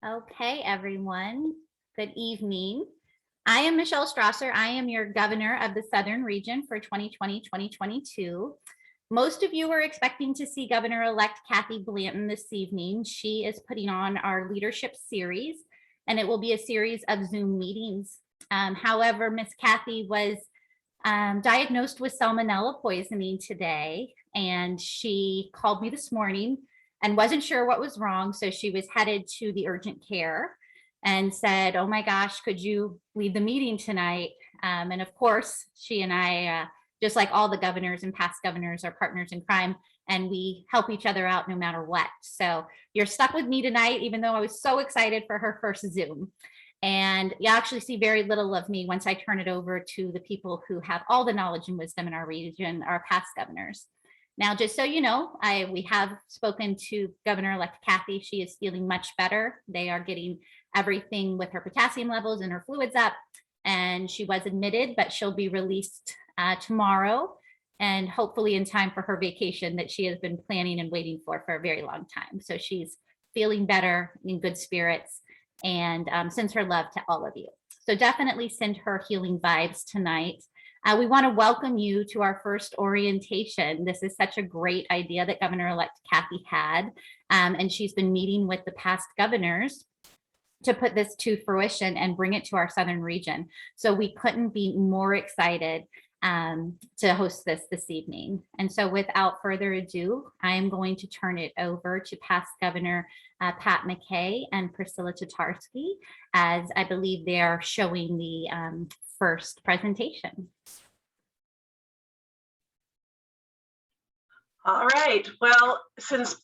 Okay, everyone. Good evening. I am Michelle Strasser. I am your governor of the Southern Region for 2020-2022. Most of you are expecting to see Governor-elect Kathy Blanton this evening. She is putting on our leadership series, and it will be a series of Zoom meetings. However, Miss Kathy was diagnosed with salmonella poisoning today, and she called me this morning and wasn't sure what was wrong. So she was headed to the urgent care and said, oh my gosh, could you lead the meeting tonight? And of course, she and I, just like all the governors and past governors, are partners in crime, and we help each other out no matter what. So you're stuck with me tonight, even though I was so excited for her first Zoom. And you actually see very little of me once I turn it over to the people who have all the knowledge and wisdom in our region, our past governors. Now, just so you know, we have spoken to Governor-elect Kathy. She is feeling much better. They are getting everything with her potassium levels and her fluids up, and she was admitted, but she'll be released tomorrow, and hopefully in time for her vacation that she has been planning and waiting for a very long time. So she's feeling better, in good spirits, and sends her love to all of you. So definitely send her healing vibes tonight. We want to welcome you to our first orientation. This is such a great idea that Governor-elect Kathy had, and she's been meeting with the past governors to put this to fruition and bring it to our Southern region. So we couldn't be more excited to host this evening. And so without further ado, I am going to turn it over to past Governor Pat McKay and Priscilla Tatarsky, as I believe they are showing the first presentation. All right, well, since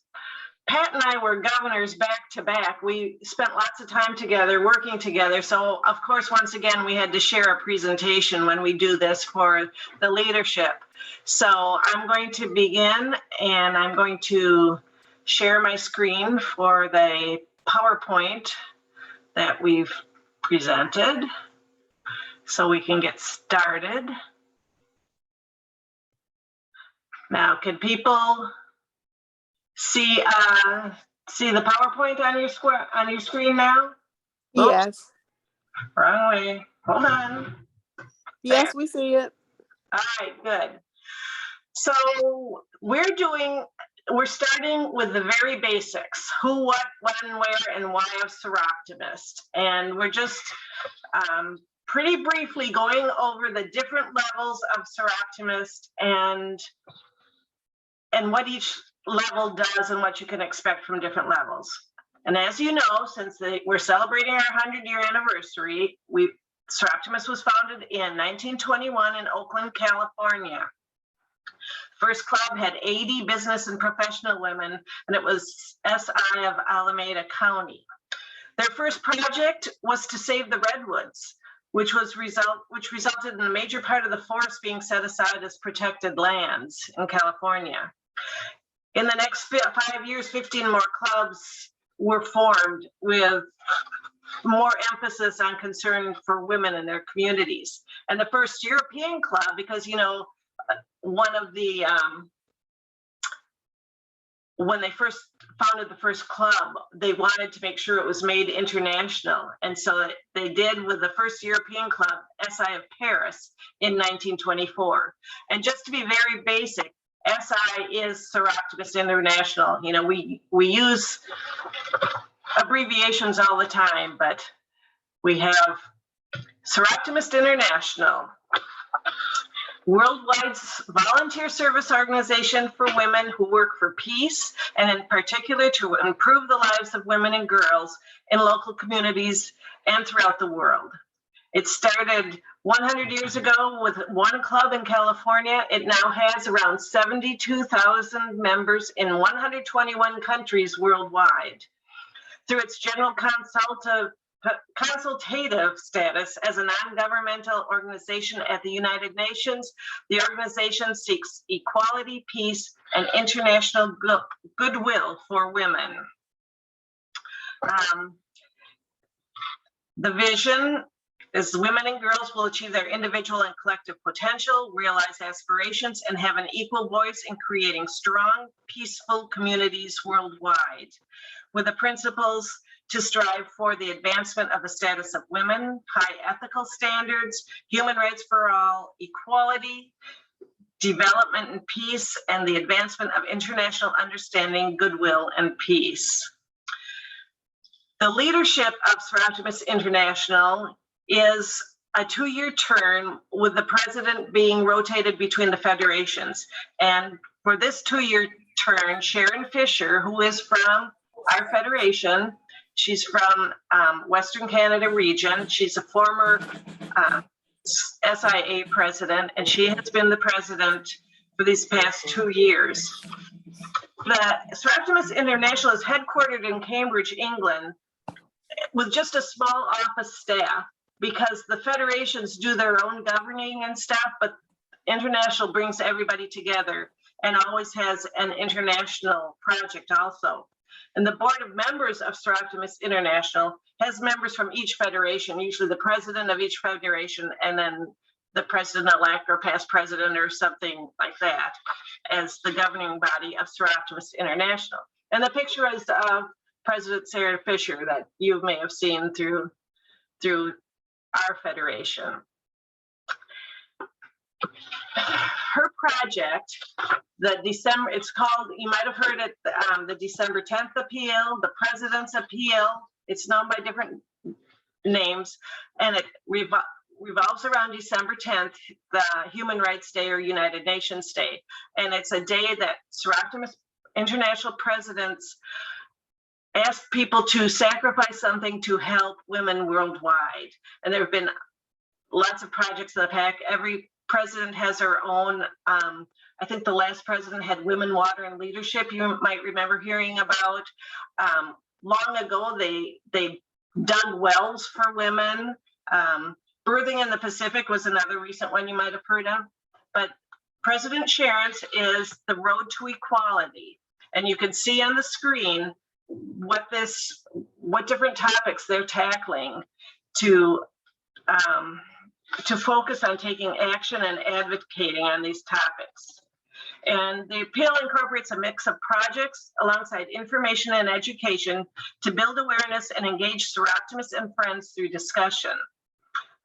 Pat and I were governors back to back, we spent lots of time together, working together. So of course, once again, we had to share a presentation when we do this for the leadership. So I'm going to begin, and I'm going to share my screen for the PowerPoint that we've presented so we can get started. Now, can people see the PowerPoint on your screen now? Oops. Yes. Wrong way. Hold on. Yes, There. we see it. All right, good. So we're starting with the very basics: who, what, when, where, and why of Soroptimist. And we're just pretty briefly going over the different levels of Soroptimist and what each level does and what you can expect from different levels. And as you know, since we're celebrating our 100-year anniversary, Soroptimist was founded in 1921 in Oakland, California. First club had 80 business and professional women, and it was SI of Alameda County. Their first project was to save the redwoods, which resulted in a major part of the forest being set aside as protected lands in California. In the next 5 years, 15 more clubs were formed with more emphasis on concern for women in their communities. And the first European club, because, you know, one of the, when they first founded the first club, they wanted to make sure it was made international. And so they did with the first European club, SI of Paris, in 1924. And just to be very basic, SI is Soroptimus International. You know, we use abbreviations all the time, but we have Soroptimist International, worldwide volunteer service organization for women who work for peace, and in particular to improve the lives of women and girls in local communities and throughout the world. It started 100 years ago with one club in California. It now has around 72,000 members in 121 countries worldwide. Through its general consultative status as a non-governmental organization at the United Nations, the organization seeks equality, peace, and international goodwill for women. The vision is women and girls will achieve their individual and collective potential, realize aspirations, and have an equal voice in creating strong, peaceful communities worldwide. With the principles to strive for the advancement of the status of women, high ethical standards, human rights for all, equality, development and peace, and the advancement of international understanding, goodwill, and peace. The leadership of Soroptimus International is a 2-year term, with the president being rotated between the federations. And for this 2-year term, Sharon Fisher, who is from our federation, she's from Western Canada region. She's a former SIA president, and she has been the president for these past 2 years. The Soroptimus International is headquartered in Cambridge, England, with just a small office staff, because the federations do their own governing and stuff, but International brings everybody together and always has an international project also. And the board of members of Soroptimus International has members from each federation, usually the president of each federation, and then the president-elect or past president or something like that as the governing body of Soroptimus International. And the picture is of President Sarah Fisher that you may have seen through our federation. Her project, it's called, you might have heard it, the December 10th appeal, the President's appeal. It's known by different names, and it revolves around December 10th, the Human Rights Day or United Nations Day. And it's a day that Soroptimus International presidents ask people to sacrifice something to help women worldwide. And there have been lots of projects in the past. Every president has their own. I think the last president had Women, Water, and Leadership. You might remember hearing about. Long ago, they dug wells for women. Birthing in the Pacific was another recent one you might have heard of. But President Sharon's is the Road to Equality. And you can see on the screen what different topics they're tackling to focus on taking action and advocating on these topics. And the appeal incorporates a mix of projects alongside information and education to build awareness and engage Soroptimists and friends through discussion.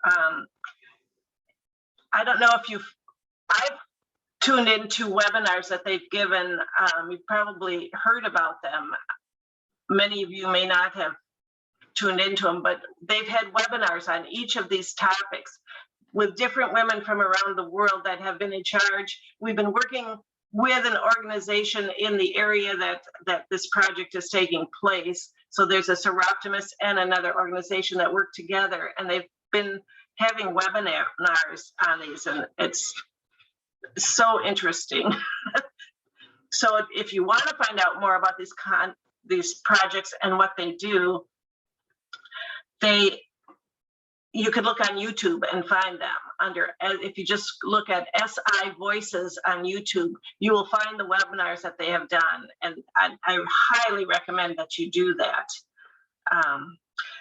I don't know if I've tuned into webinars that they've given. You've probably heard about them. Many of you may not have tuned into them, but they've had webinars on each of these topics with different women from around the world that have been in charge. We've been working with an organization in the area that this project is taking place. So there's a Soroptimist and another organization that work together, and they've been having webinars on these, and it's so interesting. So if you want to find out more about these projects and what they do, you could look on YouTube and find them if you just look at SI Voices on YouTube, you will find the webinars that they have done. And I highly recommend that you do that.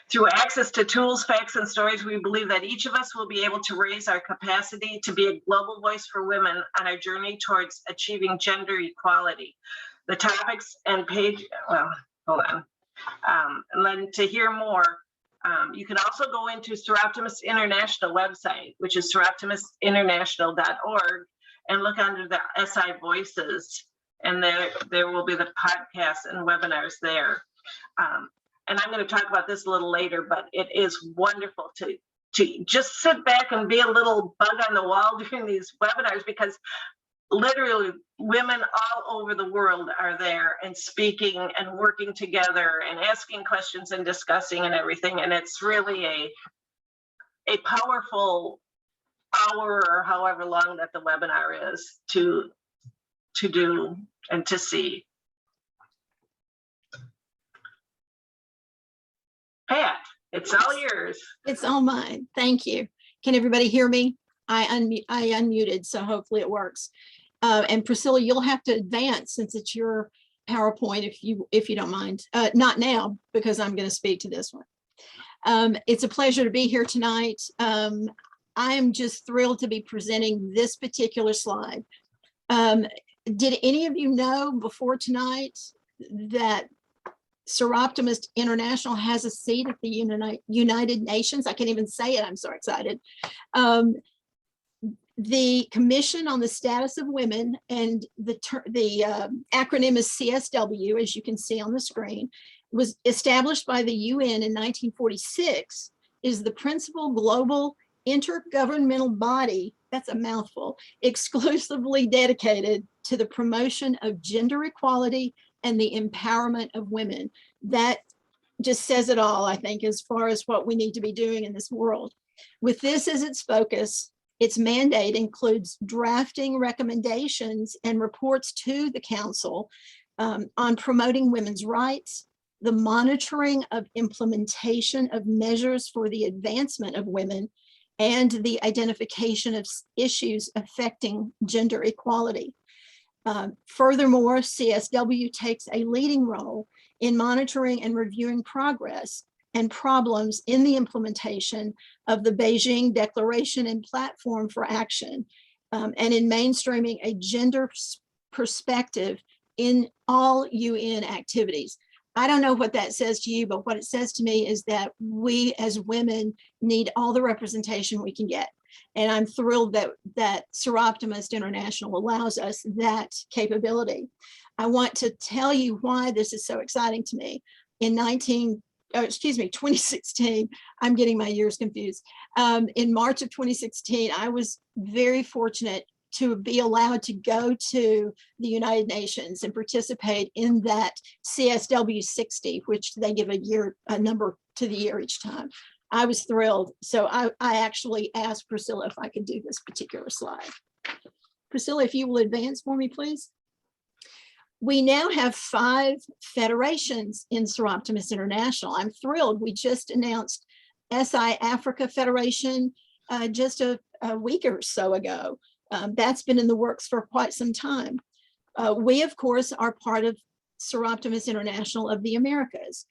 Through access to tools, facts, and stories, we believe that each of us will be able to raise our capacity to be a global voice for women on our journey towards achieving gender equality. The topics and page, well, hold on. And then to hear more, you can also go into Soroptimus International website, which is soroptimisinternational.org, and look under the SI Voices, and there will be the podcasts and webinars there. And I'm going to talk about this a little later, but it is wonderful to just sit back and be a little bug on the wall during these webinars, because literally women all over the world are there and speaking and working together and asking questions and discussing and everything. And it's really a powerful hour or however long that the webinar is to do and to see. Pat, it's all yours. It's all mine. Thank you. Can everybody hear me? I unmuted, so hopefully it works. And Priscilla, you'll have to advance since it's your PowerPoint if you don't mind. Not now, because I'm going to speak to this one. It's a pleasure to be here tonight. I am just thrilled to be presenting this particular slide. Did any of you know before tonight that Soroptimist International has a seat at the United Nations. I can't even say it. I'm so excited. The Commission on the Status of Women, and the acronym is CSW, as you can see on the screen, was established by the UN in 1946, is the principal global intergovernmental body, that's a mouthful, exclusively dedicated to the promotion of gender equality and the empowerment of women. That just says it all, I think, as far as what we need to be doing in this world. With this as its focus, its mandate includes drafting recommendations and reports to the Council on promoting women's rights, the monitoring of implementation of measures for the advancement of women, and the identification of issues affecting gender equality. Furthermore, CSW takes a leading role in monitoring and reviewing progress and problems in the implementation of the Beijing Declaration and Platform for Action, and in mainstreaming a gender perspective in all UN activities. I don't know what that says to you, but what it says to me is that we as women need all the representation we can get. And I'm thrilled that Soroptimist International allows us that capability. I want to tell you why this is so exciting to me. In 2016, I'm getting my years confused. In March of 2016, I was very fortunate to be allowed to go to the United Nations and participate in that CSW 60, which they give a number to the year each time. I was thrilled. So I actually asked Priscilla if I could do this particular slide. Priscilla, if you will advance for me, please. We now have 5 federations in Soroptimus International. I'm thrilled. We just announced SI Africa Federation just a week or so ago. That's been in the works for quite some time. We, of course, are part of Soroptimus International of the Americas.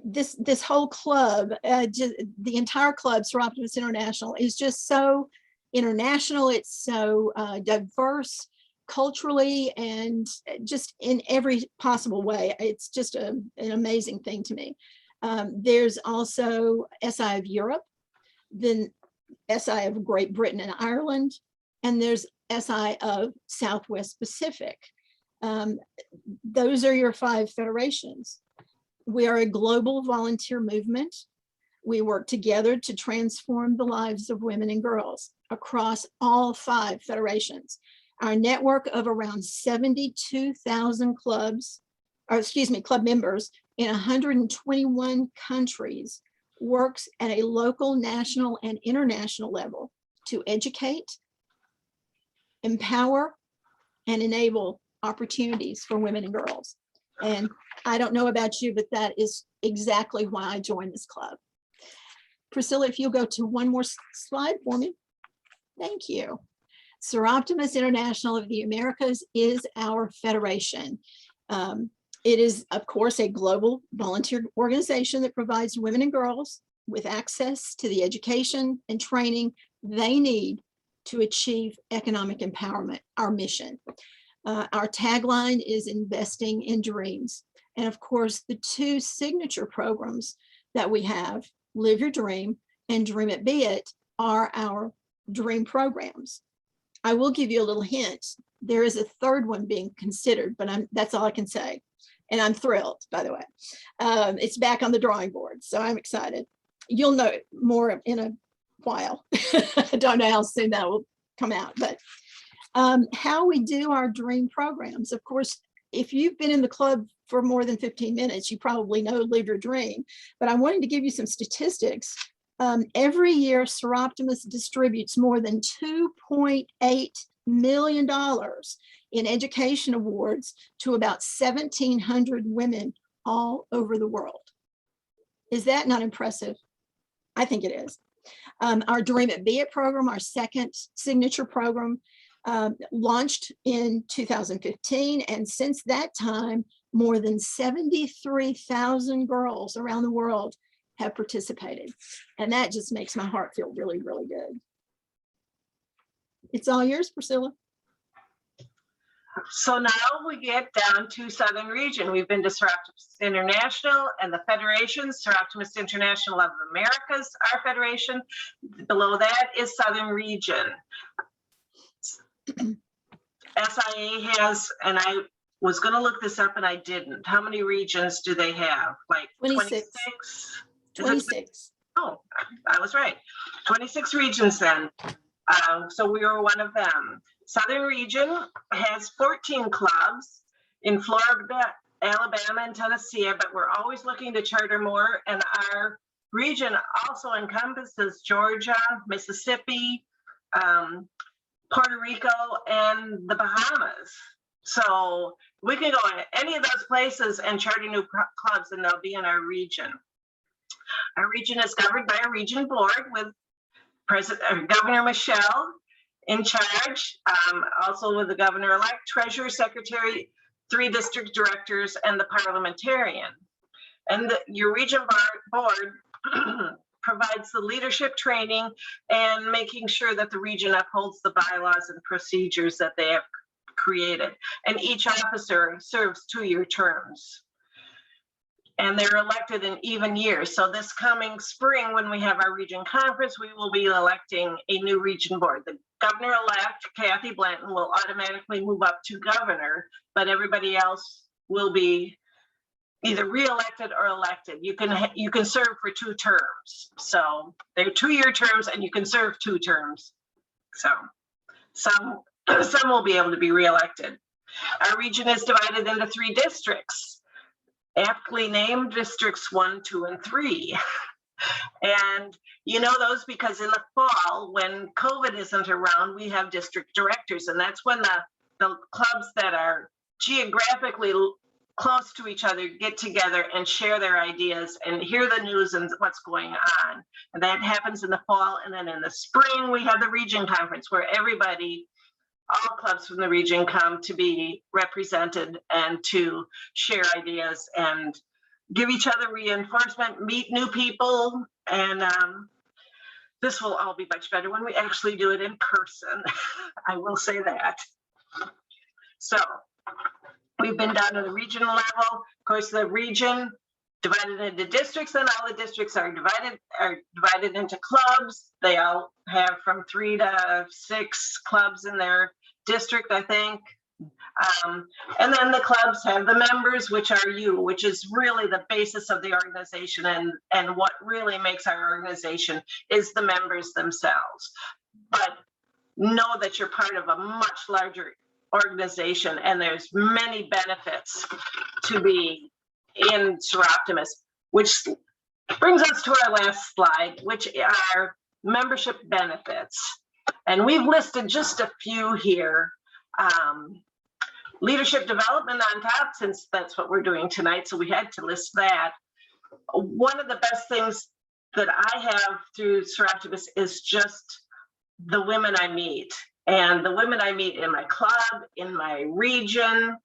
This whole club, the entire club, Soroptimus International, is just so international. It's so diverse culturally and just in every possible way. It's just an amazing thing to me. There's also SI of Europe, then SI of Great Britain and Ireland, and there's SI of Southwest Pacific. Those are your 5 federations. We are a global volunteer movement. We work together to transform the lives of women and girls across all 5 federations. Our network of around 72,000 club members in 121 countries works at a local, national, and international level to educate, empower, and enable opportunities for women and girls. And I don't know about you, but that is exactly why I joined this club. Priscilla, if you'll go to one more slide for me. Thank you. Soroptimus International of the Americas is our federation. It is, of course, a global volunteer organization that provides women and girls with access to the education and training they need to achieve economic empowerment, our mission. Our tagline is investing in dreams. And of course, the 2 signature programs that we have, Live Your Dream and Dream It Be It, are our dream programs. I will give you a little hint. There is a 3rd one being considered, but that's all I can say. And I'm thrilled, by the way. It's back on the drawing board, so I'm excited. You'll know more in a while. I don't know how soon that will come out, but how we do our dream programs. Of course, if you've been in the club for more than 15 minutes, you probably know Live Your Dream, but I wanted to give you some statistics. Every year, Soroptimus distributes more than $2.8 million in education awards to about 1,700 women all over the world. Is that not impressive? I think it is. Our Dream It Be It program, our 2nd signature program, launched in 2015. And since that time, more than 73,000 girls around the world have participated. And that just makes my heart feel really, really good. It's all yours, Priscilla. So now we get down to Southern Region. We've been to Soroptimus International and the Federation, Soroptimus International of Americas, our federation. Below that is Southern Region. SIA has, and I was going to look this up and I didn't. How many regions do they have? Like 26. 26? Oh, I was right. 26 regions then. So we were one of them. Southern Region has 14 clubs in Florida, Alabama, and Tennessee, but we're always looking to charter more. And our region also encompasses Georgia, Mississippi, Puerto Rico, and the Bahamas. So we can go in any of those places and charter new clubs, and they'll be in our region. Our region is governed by a region board with Governor Michelle in charge, also with the governor-elect, treasurer, secretary, 3 district directors, and the parliamentarian. And your region board provides the leadership training and making sure that the region upholds the bylaws and procedures that they have created. And each officer serves 2-year terms. And they're elected in even years. So this coming spring, when we have our region conference, we will be electing a new region board. The governor-elect, Kathy Blanton, will automatically move up to governor, but everybody else will be either re-elected or elected. You can serve for 2 terms. So they're 2-year terms and you can serve 2 terms. So some will be able to be re-elected. Our region is divided into 3 districts, aptly named districts 1, 2, and 3. And you know those because in the fall, when COVID isn't around, we have district directors, and that's when the clubs that are geographically close to each other get together and share their ideas and hear the news and what's going on. And that happens in the fall. And then in the spring, we have the region conference where everybody, all clubs from the region, come to be represented and to share ideas and give each other reinforcement, meet new people. And this will all be much better when we actually do it in person. I will say that. So we've been down to the regional level. Of course, the region divided into districts, and all the districts are divided into clubs. They all have from 3 to 6 clubs in their district, I think. And then the clubs have the members, which are you, which is really the basis of the organization, and what really makes our organization is the members themselves. But know that you're part of a much larger organization, and there's many benefits to be in Soroptimus, which brings us to our last slide, which are membership benefits. And we've listed just a few here. Leadership development on top, since that's what we're doing tonight, so we had to list that. One of the best things that I have through Soroptimus is just the women I meet, and the women I meet in my club, in my region.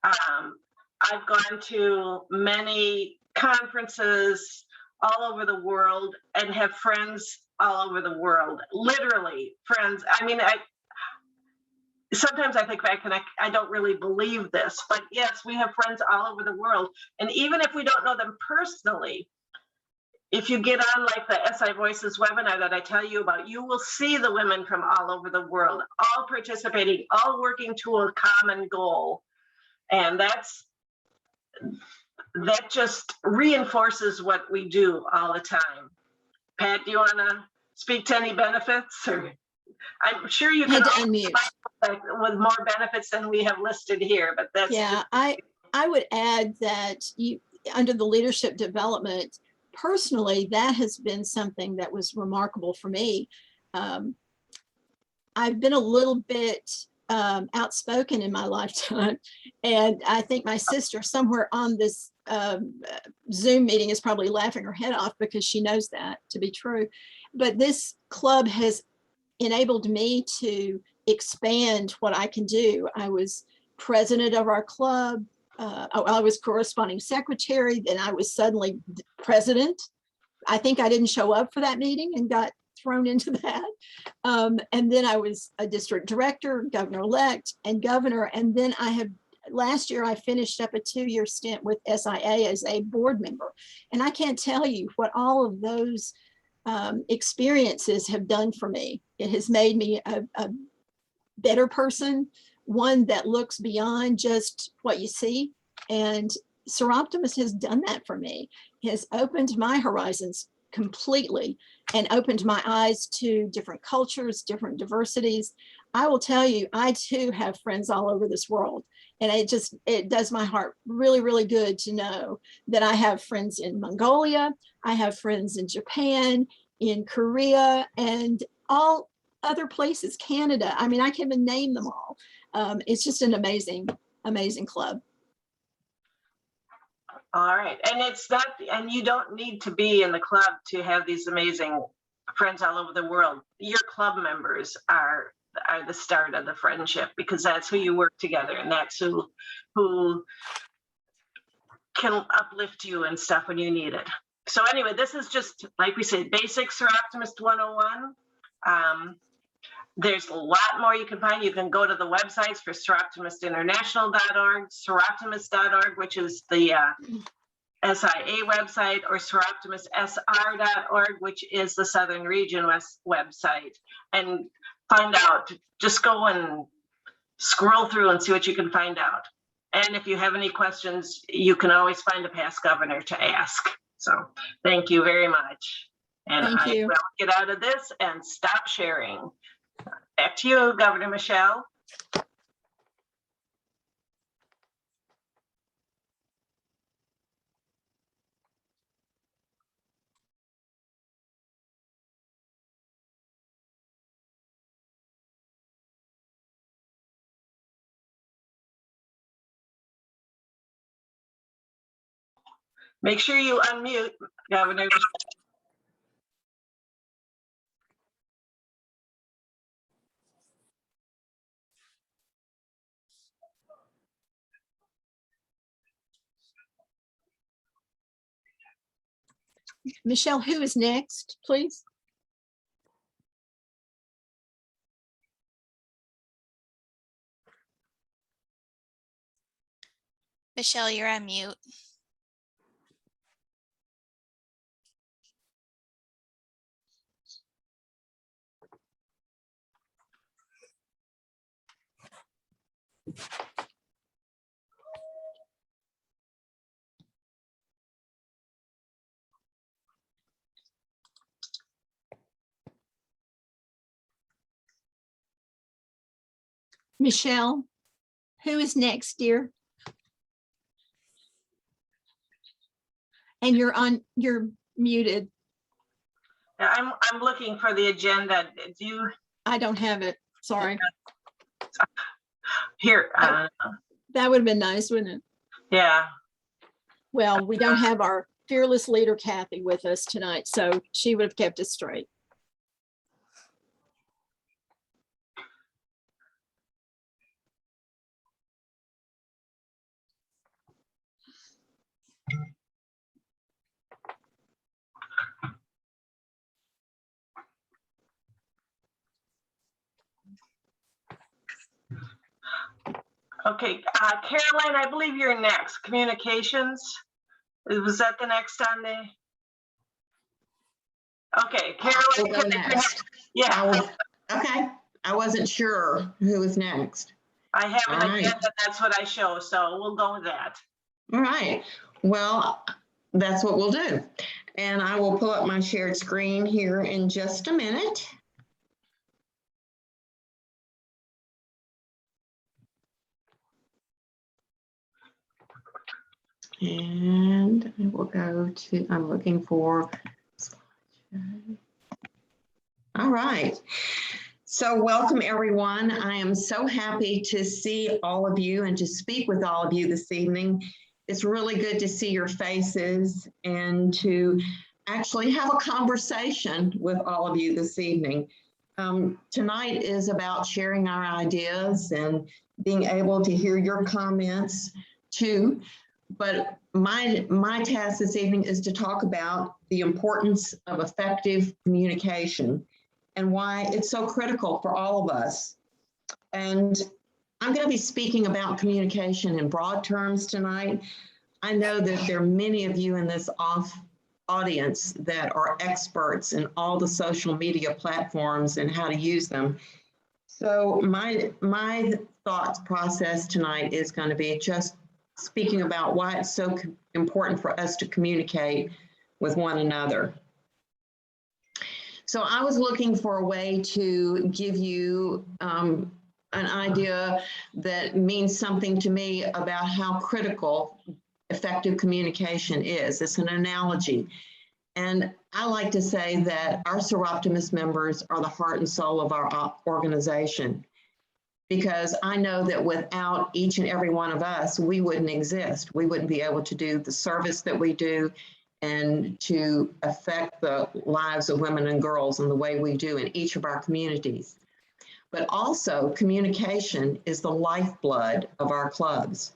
I've gone to many conferences all over the world and have friends all over the world, literally friends. I mean, sometimes I think back and I don't really believe this, but yes, we have friends all over the world. And even if we don't know them personally, if you get on like the SI Voices webinar that I tell you about, you will see the women from all over the world, all participating, all working to a common goal. And that just reinforces what we do all the time. Pat, do you want to speak to any benefits? Or I'm sure you can unmute with more benefits than we have listed here, but that's I would add that under the leadership development, personally, that has been something that was remarkable for me. I've been a little bit outspoken in my lifetime, and I think my sister somewhere on this Zoom meeting is probably laughing her head off because she knows that to be true. But this club has enabled me to expand what I can do. I was president of our club. I was corresponding secretary, then I was suddenly president. I think I didn't show up for that meeting and got thrown into that. And then I was a district director, governor-elect, and governor. And then last year I finished up a 2-year stint with SIA as a board member. And I can't tell you what all of those experiences have done for me. It has made me a better person, one that looks beyond just what you see. And Soroptimus has done that for me. It has opened my horizons completely and opened my eyes to different cultures, different diversities. I will tell you, I too have friends all over this world. And it does my heart really, really good to know that I have friends in Mongolia, I have friends in Japan, in Korea, and all other places, Canada. I mean, I can't even name them all. It's just an amazing, amazing club. All right, and you don't need to be in the club to have these amazing friends all over the world. Your club members are the start of the friendship, because that's who you work together, and that's who can uplift you and stuff when you need it. So anyway, this is just, like we said, basic Soroptimist 101. There's a lot more you can find. You can go to the websites for soroptimistinternational.org, soroptimist.org, which is the SIA website, or soroptimistsr.org, which is the Southern Region website. And find out, just go and scroll through and see what you can find out. And if you have any questions, you can always find a past governor to ask. So thank you very much. And Thank you. I will get out of this and stop sharing. Back to you, Governor Michelle. Make sure you unmute, Governor. Michelle, who is next, please? Michelle, you're on mute. Michelle, who is next, dear? And you're muted. I'm looking for the agenda. Do you? I don't have it. Sorry. Here. That would have been nice, wouldn't it? Yeah. Well, we don't have our fearless leader, Kathy, with us tonight, so she would have kept us straight. Okay, Caroline, I believe you're next. Communications. Was that the next on the? Okay, I'll go Caroline. next. Yeah. Okay, I wasn't sure who was next. I have an All right. agenda. That's what I show. So we'll go with that. All right, well, that's what we'll do. And I will pull up my shared screen here in just a minute. And I will go to, I'm looking for, all right. So welcome everyone. I am so happy to see all of you and to speak with all of you this evening. It's really good to see your faces and to actually have a conversation with all of you this evening. Tonight is about sharing our ideas and being able to hear your comments too. But my task this evening is to talk about the importance of effective communication and why it's so critical for all of us. And I'm going to be speaking about communication in broad terms tonight. I know that there are many of you in this audience that are experts in all the social media platforms and how to use them. So my thought process tonight is going to be just speaking about why it's so important for us to communicate with one another. So I was looking for a way to give you an idea that means something to me about how critical effective communication is. It's an analogy. And I like to say that our Soroptimist members are the heart and soul of our organization, because I know that without each and every one of us, we wouldn't exist. We wouldn't be able to do the service that we do and to affect the lives of women and girls in the way we do in each of our communities. But also, communication is the lifeblood of our clubs.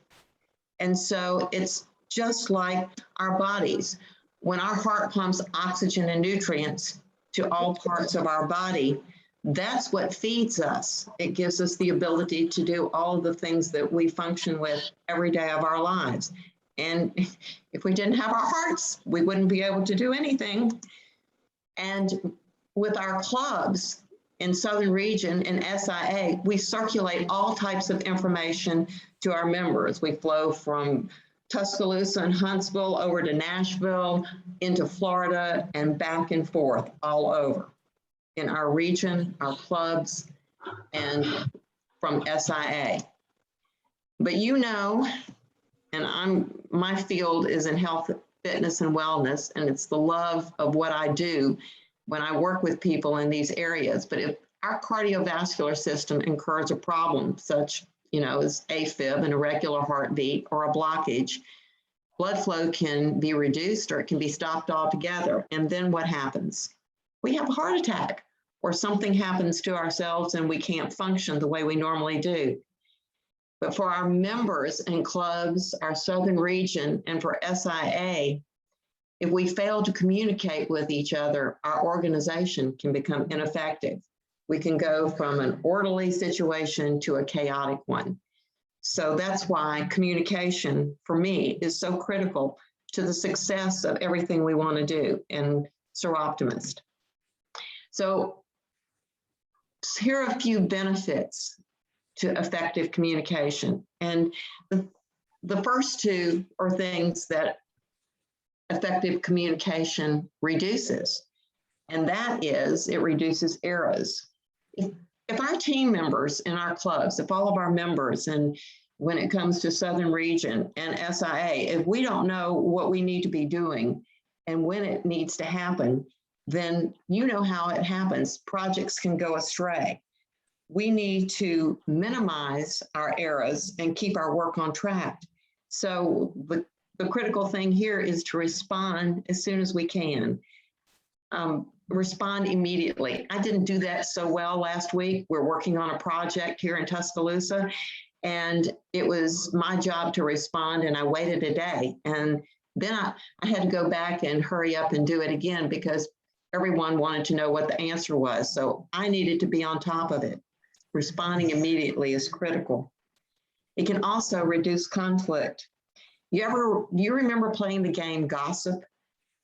And so it's just like our bodies. When our heart pumps oxygen and nutrients to all parts of our body, that's what feeds us. It gives us the ability to do all of the things that we function with every day of our lives. And if we didn't have our hearts, we wouldn't be able to do anything. And with our clubs in Southern Region and SIA, we circulate all types of information to our members. We flow from Tuscaloosa and Huntsville over to Nashville, into Florida, and back and forth all over in our region, our clubs, and from SIA. But you know, and my field is in health, fitness, and wellness, and it's the love of what I do when I work with people in these areas. But if our cardiovascular system incurs a problem, such as AFib, an irregular heartbeat, or a blockage, blood flow can be reduced or it can be stopped altogether. And then what happens? We have a heart attack, or something happens to ourselves and we can't function the way we normally do. But for our members and clubs, our Southern Region, and for SIA, if we fail to communicate with each other, our organization can become ineffective. We can go from an orderly situation to a chaotic one. So that's why communication, for me, is so critical to the success of everything we want to do in Soroptimist. So here are a few benefits to effective communication. And the first two are things that effective communication reduces. And that is, it reduces errors. If our team members in our clubs, if all of our members, and when it comes to Southern Region and SIA, if we don't know what we need to be doing and when it needs to happen, then you know how it happens. Projects can go astray. We need to minimize our errors and keep our work on track. So the critical thing here is to respond as soon as we can. Respond immediately. I didn't do that so well last week. We're working on a project here in Tuscaloosa, and it was my job to respond, and I waited a day. And then I had to go back and hurry up and do it again because everyone wanted to know what the answer was. So I needed to be on top of it. Responding immediately is critical. It can also reduce conflict. You remember playing the game Gossip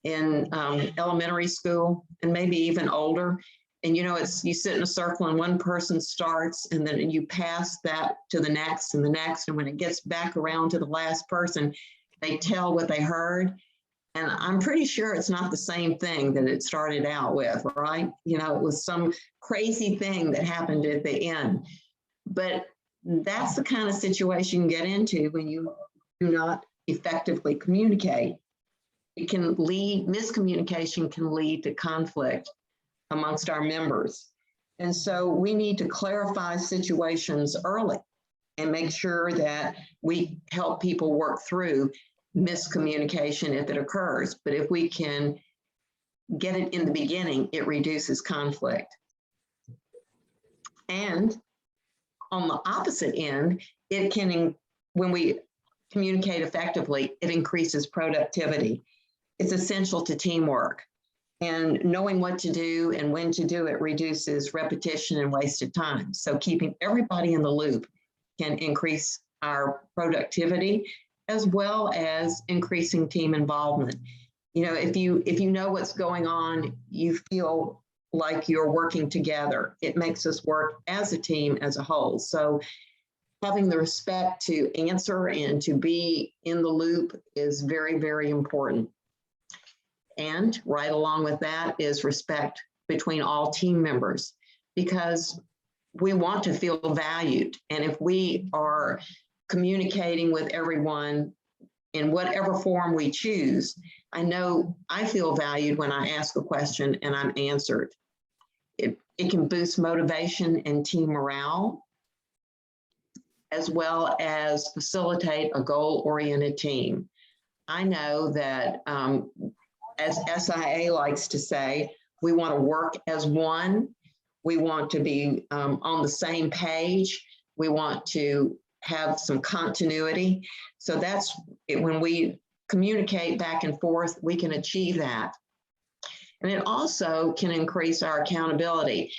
in elementary school and maybe even older? And you sit in a circle and one person starts and then you pass that to the next and the next. And when it gets back around to the last person, they tell what they heard. And I'm pretty sure it's not the same thing that it started out with, right? It was some crazy thing that happened at the end. But that's the kind of situation you get into when you do not effectively communicate. Miscommunication can lead to conflict amongst our members. And so we need to clarify situations early and make sure that we help people work through miscommunication if it occurs. But if we can get it in the beginning, it reduces conflict. And on the opposite end, when we communicate effectively, it increases productivity. It's essential to teamwork. And knowing what to do and when to do it reduces repetition and wasted time. So keeping everybody in the loop can increase our productivity as well as increasing team involvement. You know, if you know what's going on, you feel like you're working together. It makes us work as a team as a whole. So having the respect to answer and to be in the loop is very, very important. And right along with that is respect between all team members, because we want to feel valued. And if we are communicating with everyone in whatever form we choose, I know I feel valued when I ask a question and I'm answered. It can boost motivation and team morale, as well as facilitate a goal-oriented team. I know that as SIA likes to say, we want to work as one. We want to be on the same page. We want to have some continuity. So that's it. When we communicate back and forth, we can achieve that. And it also can increase our accountability.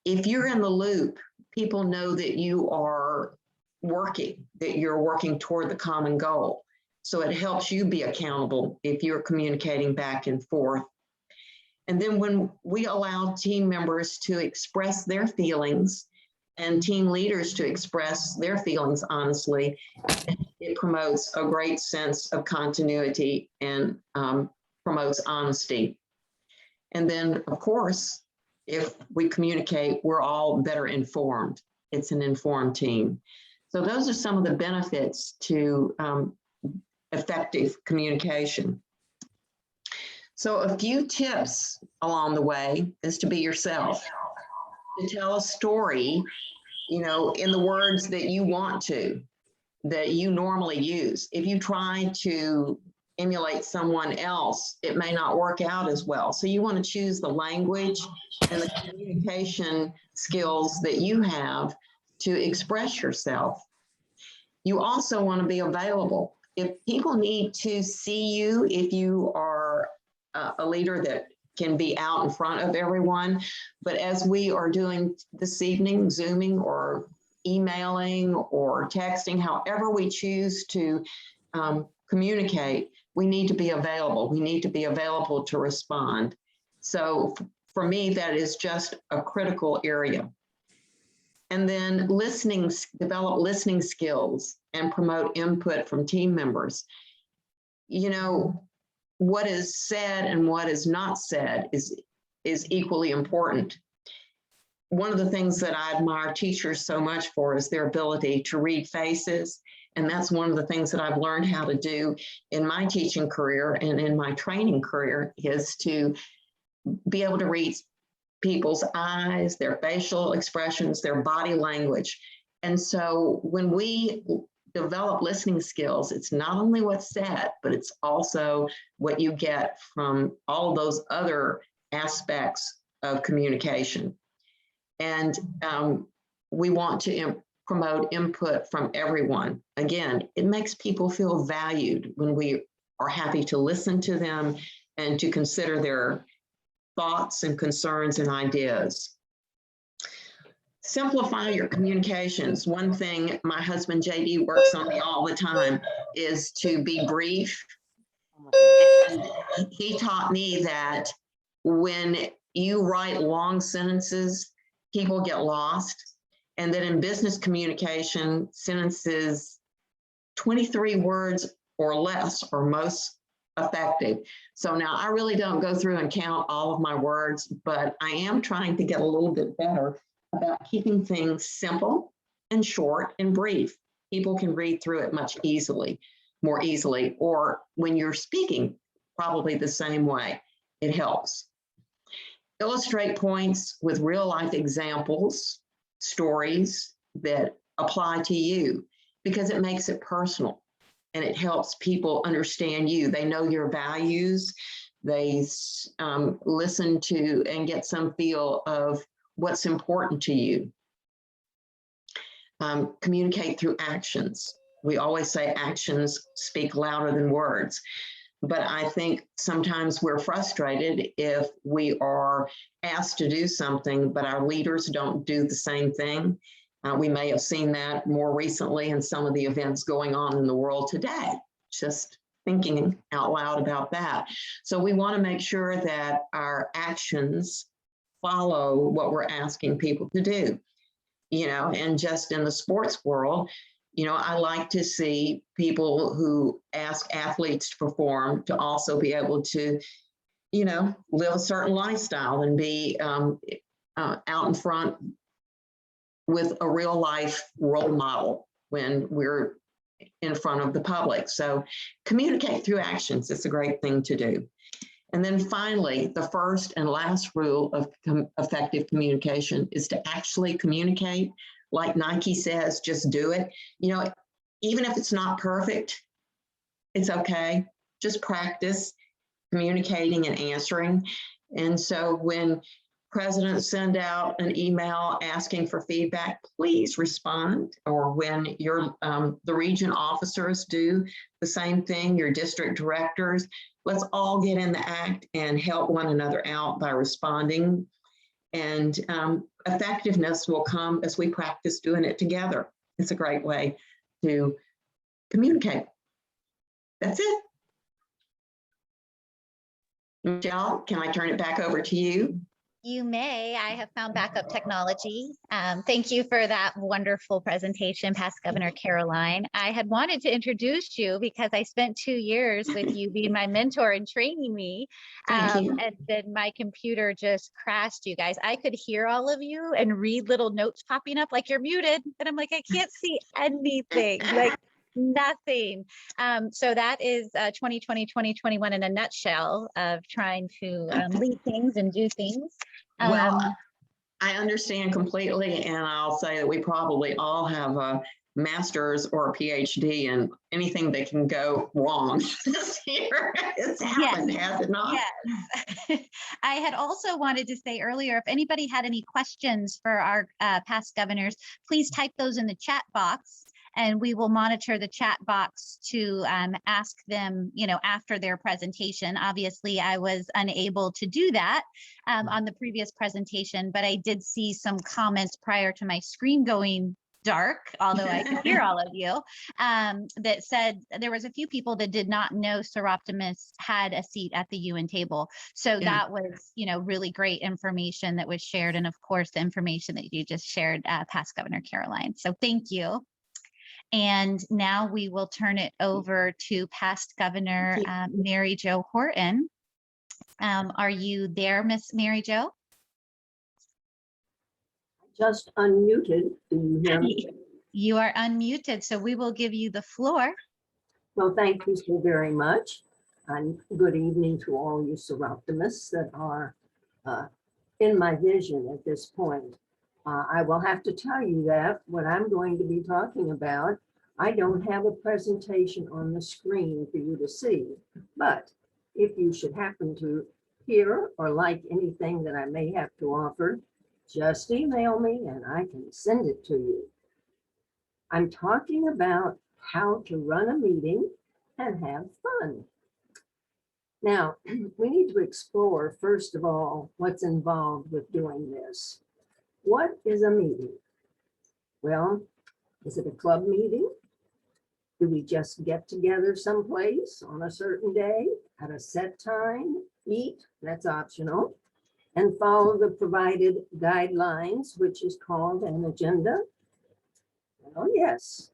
If you're in the loop, people know that you are working, that you're working toward the common goal. So it helps you be accountable if you're communicating back and forth. And then when we allow team members to express their feelings and team leaders to express their feelings honestly, it promotes a great sense of continuity and promotes honesty. And then, of course, if we communicate, we're all better informed. It's an informed team. So those are some of the benefits to effective communication. So a few tips along the way is to be yourself, to tell a story, you know, in the words that you want to, that you normally use. If you try to emulate someone else, it may not work out as well. So you want to choose the language and the communication skills that you have to express yourself. You also want to be available. If people need to see you, if you are a leader that can be out in front of everyone, but as we are doing this evening, Zooming or emailing or texting, however we choose to communicate, we need to be available. We need to be available to respond. So for me, that is just a critical area. And then develop listening skills and promote input from team members. You know, what is said and what is not said is equally important. One of the things that I admire teachers so much for is their ability to read faces. And that's one of the things that I've learned how to do in my teaching career and in my training career, is to be able to read people's eyes, their facial expressions, their body language. And so when we develop listening skills, it's not only what's said, but it's also what you get from all of those other aspects of communication. And we want to promote input from everyone. Again, it makes people feel valued when we are happy to listen to them and to consider their thoughts and concerns and ideas. Simplify your communications. One thing my husband JD works on me all the time is to be brief. And he taught me that when you write long sentences, people get lost. And that in business communication, sentences 23 words or less are most effective. So now I really don't go through and count all of my words, but I am trying to get a little bit better about keeping things simple and short and brief. People can read through it more easily, or when you're speaking, probably the same way. It helps. Illustrate points with real life examples, stories that apply to you, because it makes it personal and it helps people understand you. They know your values. They listen to and get some feel of what's important to you. Communicate through actions. We always say actions speak louder than words. But I think sometimes we're frustrated if we are asked to do something, but our leaders don't do the same thing. We may have seen that more recently in some of the events going on in the world today, just thinking out loud about that. So we want to make sure that our actions follow what we're asking people to do, you know, and just in the sports world, you know, I like to see people who ask athletes to perform to also be able to, you know, live a certain lifestyle and be out in front with a real life role model when we're in front of the public. So communicate through actions. It's a great thing to do. And then finally, the first and last rule of effective communication is to actually communicate. Like Nike says, just do it. You know, even if it's not perfect, it's okay. Just practice communicating and answering. And so when presidents send out an email asking for feedback, please respond. Or when your the region officers do the same thing, your district directors, let's all get in the act and help one another out by responding. And effectiveness will come as we practice doing it together. It's a great way to communicate. That's it. Michelle, can I turn it back over to you? You may. I have found backup technology. Thank you for that wonderful presentation, past Governor Caroline. I had wanted to introduce you because I spent 2 years with you being my mentor and training me. Thank you. And then my computer just crashed, you guys. I could hear all of you and read little notes popping up like you're muted. And I'm like, I can't see anything. Like, nothing. So that is 2020, 2021 in a nutshell of trying to lead things and do things. Well, I understand completely, and I'll say that we probably all have a master's or a PhD, and anything that can go wrong this year has happened, has it not? Yes. I had also wanted to say earlier, if anybody had any questions for our past governors, please type those in the chat box. And we will monitor the chat box to ask them, you know, after their presentation. Obviously, I was unable to do that on the previous presentation, but I did see some comments prior to my screen going dark, although I could hear all of you, that said there was a few people that did not know Soroptimus had a seat at the UN table. So that was, you know, really great information that was shared. And of course, the information that you just shared, past Governor Caroline. So thank you. And now we will turn it over to past Governor Mary Jo Horton. Are you there, Miss Mary Jo? Just unmuted. Do you hear me? You are unmuted, so we will give you the floor. Well, thank you so very much. And good evening to all you Soroptimists that are in my vision at this point. I will have to tell you that what I'm going to be talking about, I don't have a presentation on the screen for you to see, but if you should happen to hear or like anything that I may have to offer, just email me and I can send it to you. I'm talking about how to run a meeting and have fun. Now, we need to explore, first of all, what's involved with doing this. What is a meeting? Well, is it a club meeting? Do we just get together someplace on a certain day at a set time, eat, that's optional, and follow the provided guidelines, which is called an agenda? Oh, yes.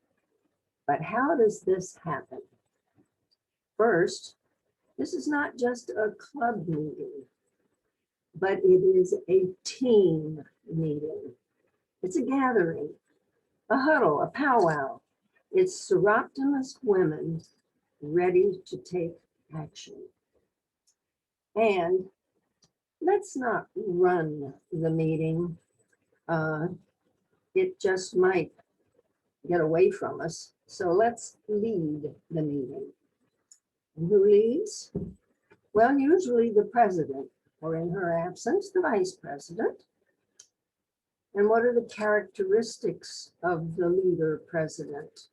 But how does this happen? First, this is not just a club meeting, but it is a team meeting. It's a gathering, a huddle, a powwow. It's Soroptimist women ready to take action. And let's not run the meeting. It just might get away from us. So let's lead the meeting. And who leads? Well, usually the president, or in her absence, the vice president. And what are the characteristics of the leader president?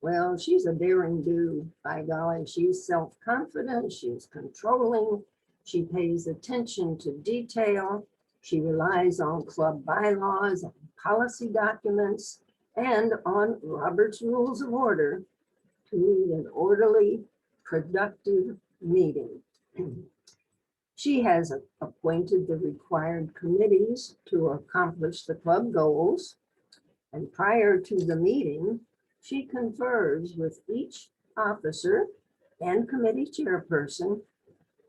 Well, she's a daring do, by golly. She's self-confident, she's controlling, she pays attention to detail, she relies on club bylaws, and policy documents, and on Robert's Rules of Order to lead an orderly, productive meeting. She has appointed the required committees to accomplish the club goals. And prior to the meeting, she confers with each officer and committee chairperson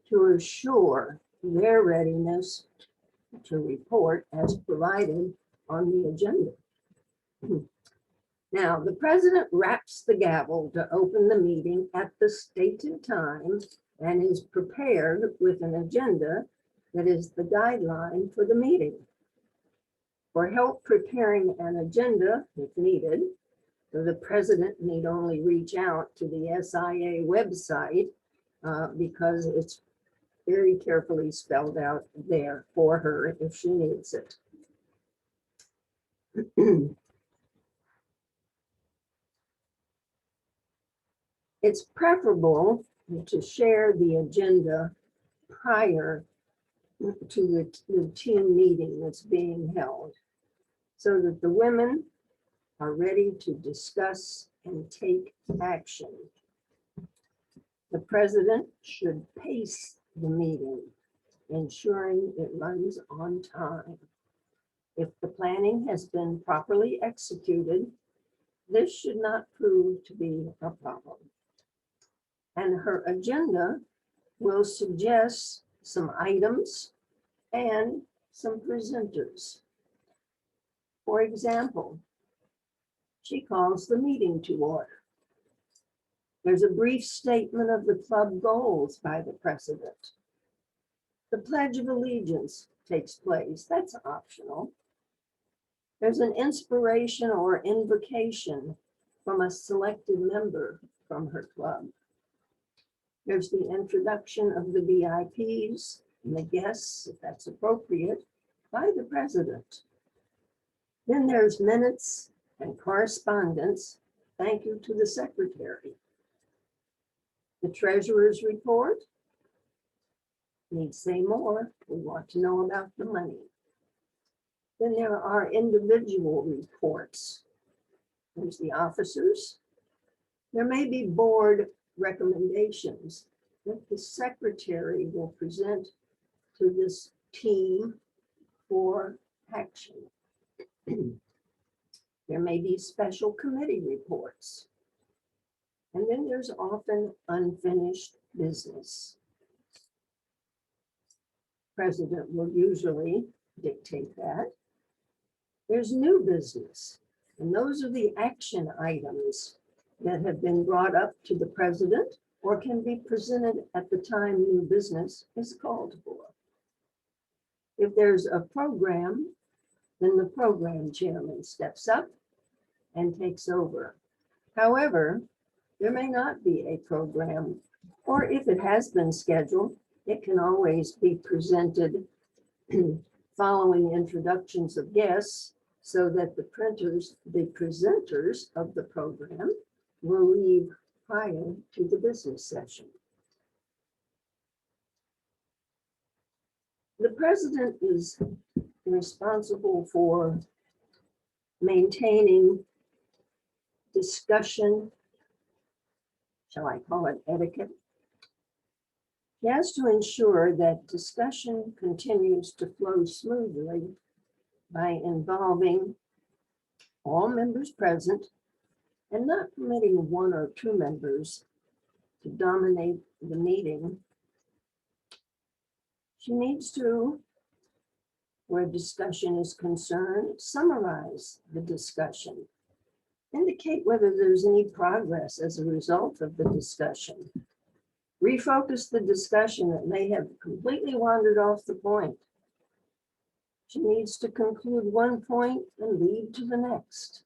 to assure their readiness to report as provided on the agenda. Now, the president raps the gavel to open the meeting at the stated time and is prepared with an agenda that is the guideline for the meeting. For help preparing an agenda if needed, the president need only reach out to the SIA website because it's very carefully spelled out there for her if she needs it. It's preferable to share the agenda prior to the team meeting that's being held so that the women are ready to discuss and take action. The president should pace the meeting, ensuring it runs on time. If the planning has been properly executed, this should not prove to be a problem. And her agenda will suggest some items and some presenters. For example, she calls the meeting to order. There's a brief statement of the club goals by the president. The Pledge of Allegiance takes place. That's optional. There's an inspiration or invocation from a selected member from her club. There's the introduction of the VIPs and the guests, if that's appropriate, by the president. Then there's minutes and correspondence. Thank you to the secretary. The treasurer's report. Need say more. We want to know about the money. Then there are individual reports. There's the officers. There may be board recommendations that the secretary will present to this team for action. There may be special committee reports. And then there's often unfinished business. President will usually dictate that. There's new business, and those are the action items that have been brought up to the president or can be presented at the time new business is called for. If there's a program, then the program chairman steps up and takes over. However, there may not be a program, or if it has been scheduled, it can always be presented following introductions of guests so that the presenters of the program will leave prior to the business session. The president is responsible for maintaining discussion, shall I call it etiquette? He has to ensure that discussion continues to flow smoothly by involving all members present and not permitting one or two members to dominate the meeting. She needs to, where discussion is concerned, summarize the discussion, indicate whether there's any progress as a result of the discussion, refocus the discussion that may have completely wandered off the point. She needs to conclude one point and lead to the next.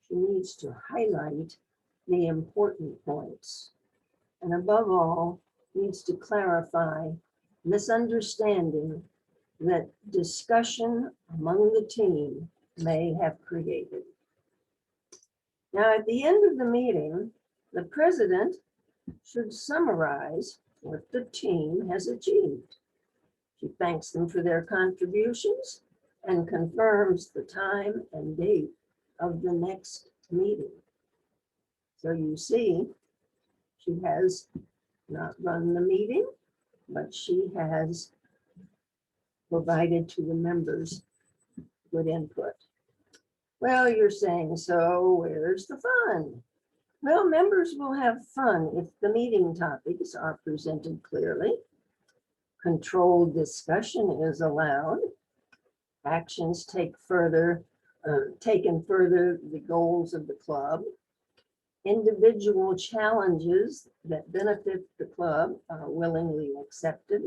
She needs to highlight the important points, and above all, needs to clarify misunderstanding that discussion among the team may have created. Now, at the end of the meeting, the president should summarize what the team has achieved. She thanks them for their contributions and confirms the time and date of the next meeting. So you see, she has not run the meeting, but she has provided to the members good input. Well, you're saying, so where's the fun? Well, members will have fun if the meeting topics are presented clearly. Controlled discussion is allowed. Actions taken further the goals of the club. Individual challenges that benefit the club are willingly accepted.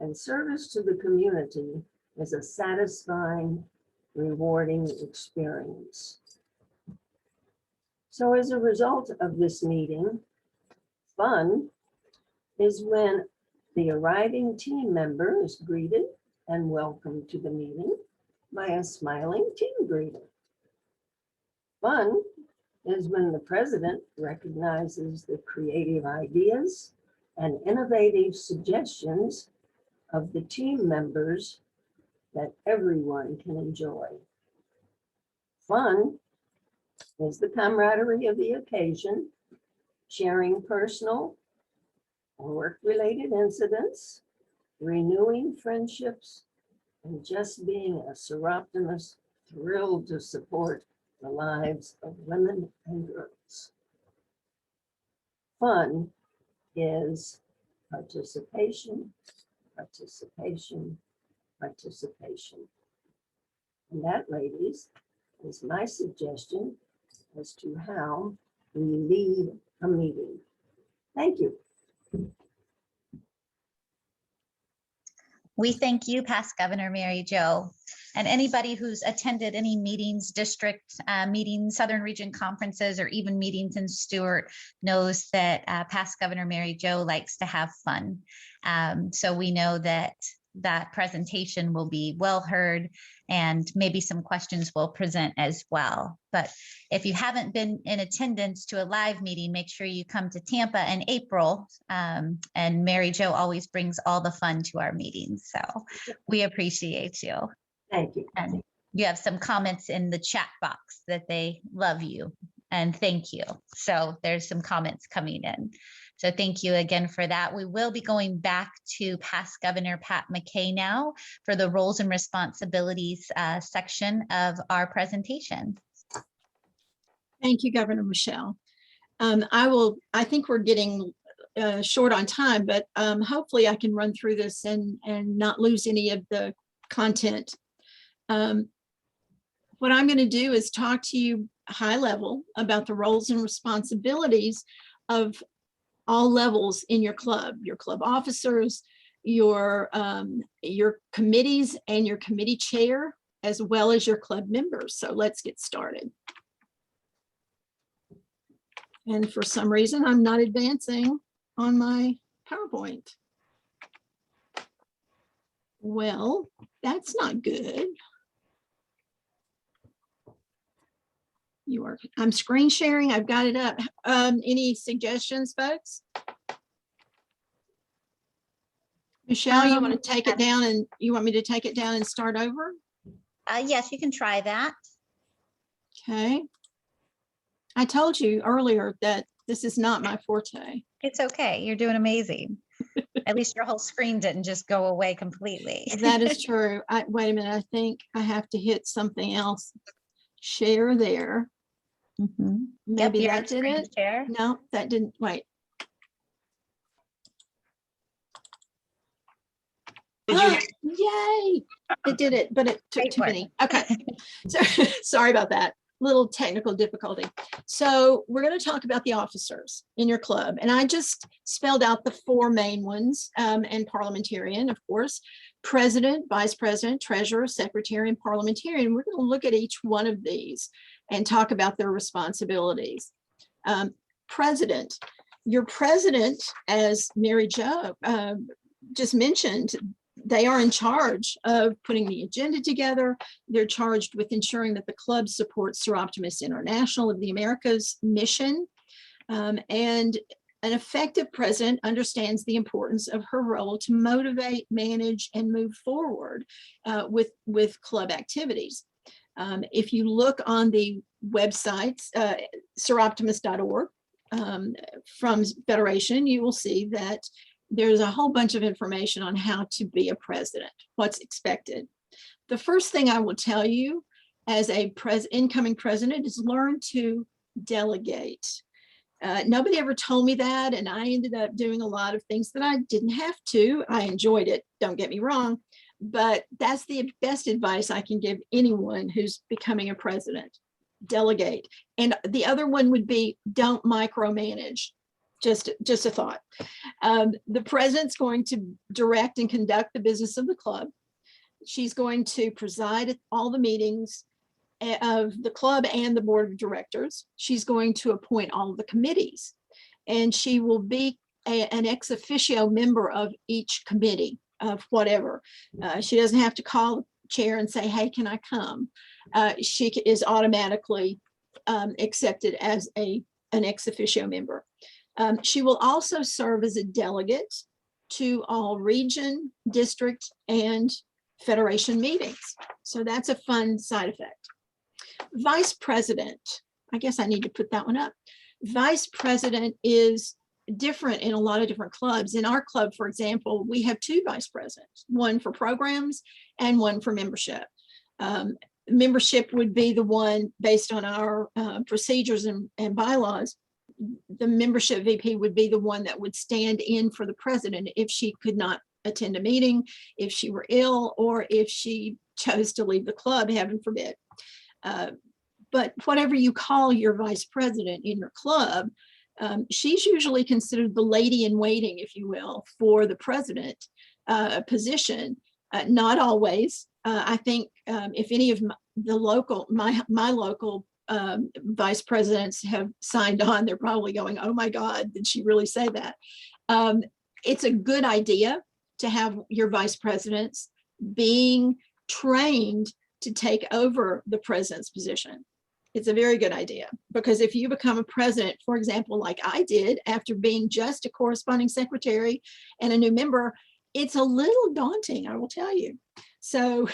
And service to the community is a satisfying, rewarding experience. So as a result of this meeting, fun is when the arriving team member is greeted and welcomed to the meeting by a smiling team greeter. Fun is when the president recognizes the creative ideas and innovative suggestions of the team members that everyone can enjoy. Fun is the camaraderie of the occasion, sharing personal or work-related incidents, renewing friendships, and just being a Soroptimist thrilled to support the lives of women and girls. Fun is participation, participation, participation. And that, ladies, is my suggestion as to how we lead a meeting. Thank you. We thank you, past Governor Mary Jo, and anybody who's attended any meetings, district meetings, Southern Region conferences, or even meetings in Stewart knows that past Governor Mary Jo likes to have fun. So we know that that presentation will be well heard, and maybe some questions will present as well. But if you haven't been in attendance to a live meeting, make sure you come to Tampa in April. And Mary Jo always brings all the fun to our meetings. So we appreciate you. Thank you. And you have some comments in the chat box that they love you and thank you. So there's some comments coming in. So thank you again for that. We will be going back to past Governor Pat McKay now for the roles and responsibilities section of our presentation. Thank you, Governor Michelle. I think we're getting short on time, but hopefully I can run through this and not lose any of the content. What I'm going to do is talk to you high level about the roles and responsibilities of all levels in your club officers, your committees, and your committee chair, as well as your club members. So let's get started. And for some reason, I'm not advancing on my PowerPoint. Well, that's not good. I'm screen sharing. I've got it up. Any suggestions, folks? Michelle, you want to take it down, and you want me to take it down and start over? Yes, you can try that. Okay. I told you earlier that this is not my forte. It's okay. You're doing amazing. At least your whole screen didn't just go away completely. That is true. Wait a minute. I think I have to hit something else. Share there. Mm-hmm. Maybe Yep, that did it. Share. No, that didn't. Wait. Yay! It did it, but it took too many. Okay. So, sorry about that. Little technical difficulty. So we're going to talk about the officers in your club. And I just spelled out the four main ones, and parliamentarian, of course, president, vice president, treasurer, secretary, and parliamentarian. We're going to look at each one of these and talk about their responsibilities. President, your president, as Mary Jo just mentioned, they are in charge of putting the agenda together. They're charged with ensuring that the club supports Soroptimus International of the Americas mission. And an effective president understands the importance of her role to motivate, manage, and move forward with club activities. If you look on the website, soroptimist.org, from Federation, you will see that there's a whole bunch of information on how to be a president, what's expected. The first thing I will tell you as a incoming president is learn to delegate. Nobody ever told me that, and I ended up doing a lot of things that I didn't have to. I enjoyed it, don't get me wrong, but that's the best advice I can give anyone who's becoming a president. Delegate. And the other one would be don't micromanage. Just a thought. The president's going to direct and conduct the business of the club. She's going to preside at all the meetings of the club and the board of directors. She's going to appoint all of the committees, and she will be an ex officio member of each committee of whatever. She doesn't have to call the chair and say, hey, can I come? She is automatically accepted as an ex officio member. She will also serve as a delegate to all region, district, and federation meetings. So that's a fun side effect. Vice president, I guess I need to put that one up. Vice president is different in a lot of different clubs. In our club, for example, we have two vice presidents, one for programs and one for membership. Membership would be the one based on our procedures and bylaws. The membership VP would be the one that would stand in for the president if she could not attend a meeting, if she were ill, or if she chose to leave the club, heaven forbid. But whatever you call your vice president in your club, she's usually considered the lady in waiting, if you will, for the president position. Not always. I think if any of my local vice presidents have signed on, they're probably going, oh my God, did she really say that? It's a good idea to have your vice presidents being trained to take over the president's position. It's a very good idea, because if you become a president, for example, like I did after being just a corresponding secretary and a new member, it's a little daunting, I will tell you. So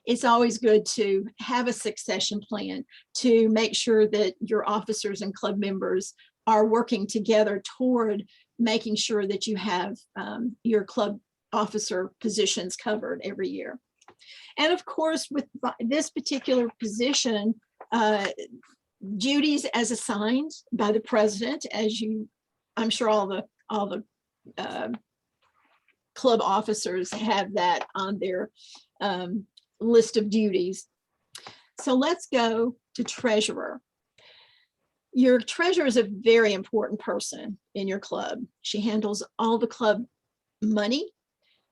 it's always good to have a succession plan to make sure that your officers and club members are working together toward making sure that you have your club officer positions covered every year. And of course, with this particular position, duties as assigned by the president, as I'm sure all the club officers have that on their list of duties. So let's go to treasurer. Your treasurer is a very important person in your club. She handles all the club money.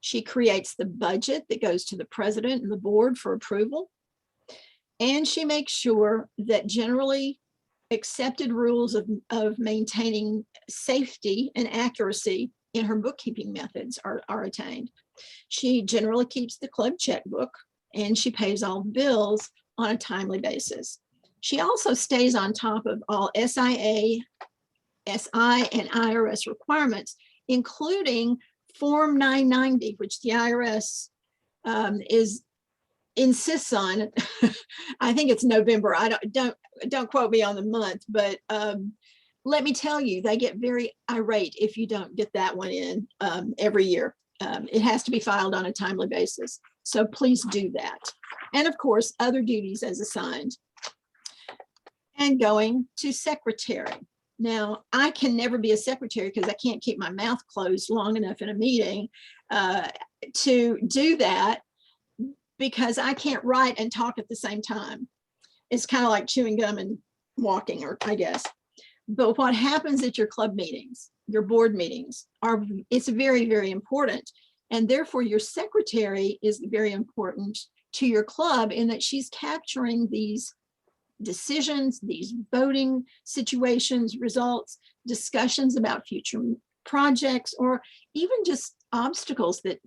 She creates the budget that goes to the president and the board for approval. And she makes sure that generally accepted rules of maintaining safety and accuracy in her bookkeeping methods are attained. She generally keeps the club checkbook, and she pays all bills on a timely basis. She also stays on top of all SIA, SI, and IRS requirements, including Form 990, which the IRS insists on. I think it's November. I don't quote me on the month, but let me tell you, they get very irate if you don't get that one in every year. It has to be filed on a timely basis. So please do that. And of course, other duties as assigned. And going to secretary. Now, I can never be a secretary because I can't keep my mouth closed long enough in a meeting to do that, because I can't write and talk at the same time. It's kind of like chewing gum and walking, or I guess. But what happens at your club meetings, your board meetings, it's very, very important. And therefore your secretary is very important to your club in that she's capturing these decisions, these voting situations, results, discussions about future projects, or even just obstacles that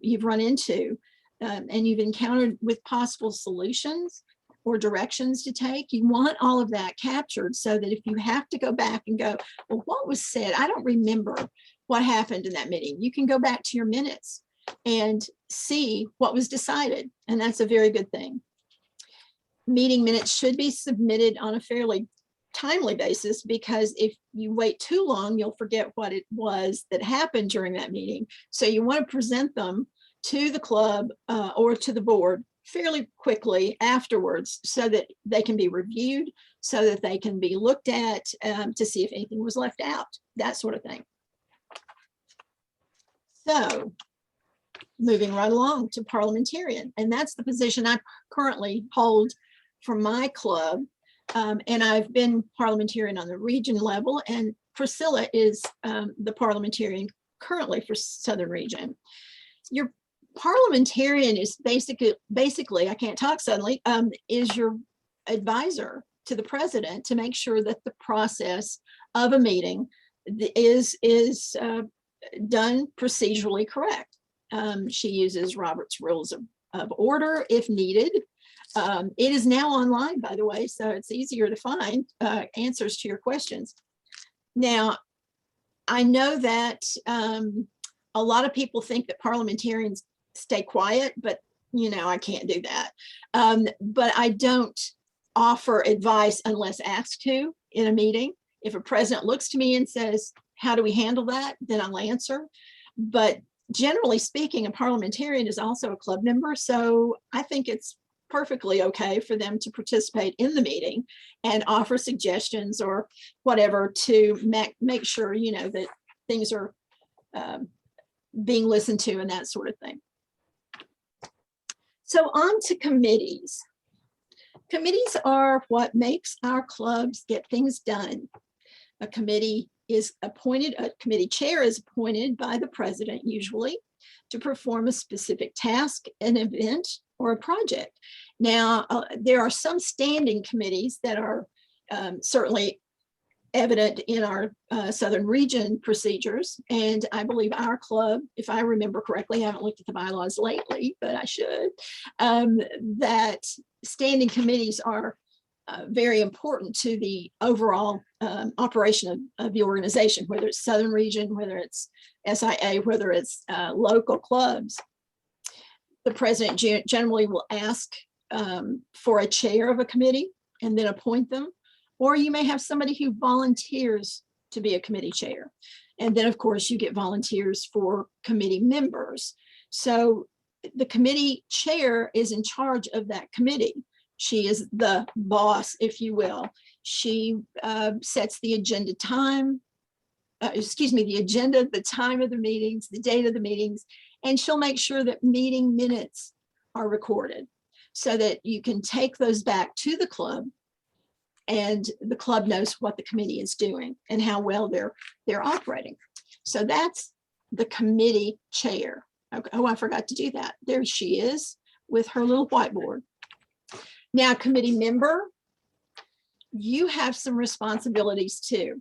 you've run into and you've encountered with possible solutions or directions to take. You want all of that captured so that if you have to go back and go, well, what was said? I don't remember what happened in that meeting. You can go back to your minutes and see what was decided. And that's a very good thing. Meeting minutes should be submitted on a fairly timely basis, because if you wait too long, you'll forget what it was that happened during that meeting. So you want to present them to the club or to the board fairly quickly afterwards so that they can be reviewed, so that they can be looked at to see if anything was left out, that sort of thing. So moving right along to parliamentarian, and that's the position I currently hold for my club. And I've been parliamentarian on the region level, and Priscilla is the parliamentarian currently for Southern Region. Your parliamentarian is basically, I can't talk suddenly, is your advisor to the president to make sure that the process of a meeting is done procedurally correct. She uses Robert's Rules of Order if needed. It is now online, by the way, so it's easier to find answers to your questions. Now, I know that a lot of people think that parliamentarians stay quiet, but I can't do that. But I don't offer advice unless asked to in a meeting. If a president looks to me and says, how do we handle that? Then I'll answer. But generally speaking, a parliamentarian is also a club member. So I think it's perfectly okay for them to participate in the meeting and offer suggestions or whatever to make sure, that things are being listened to and that sort of thing. So on to committees. Committees are what makes our clubs get things done. A committee is appointed, a committee chair is appointed by the president usually to perform a specific task, an event, or a project. Now, there are some standing committees that are certainly evident in our Southern Region procedures. And I believe our club, if I remember correctly, I haven't looked at the bylaws lately, but I should, that standing committees are very important to the overall operation of the organization, whether it's Southern Region, whether it's SIA, whether it's local clubs. The president generally will ask for a chair of a committee and then appoint them. Or you may have somebody who volunteers to be a committee chair. And then of course you get volunteers for committee members. So the committee chair is in charge of that committee. She is the boss, if you will. She sets the agenda time, the agenda, the time of the meetings, the date of the meetings, and she'll make sure that meeting minutes are recorded so that you can take those back to the club and the club knows what the committee is doing and how well they're operating. So that's the committee chair. Okay. Oh, I forgot to do that. There she is with her little whiteboard. Now, committee member, you have some responsibilities too.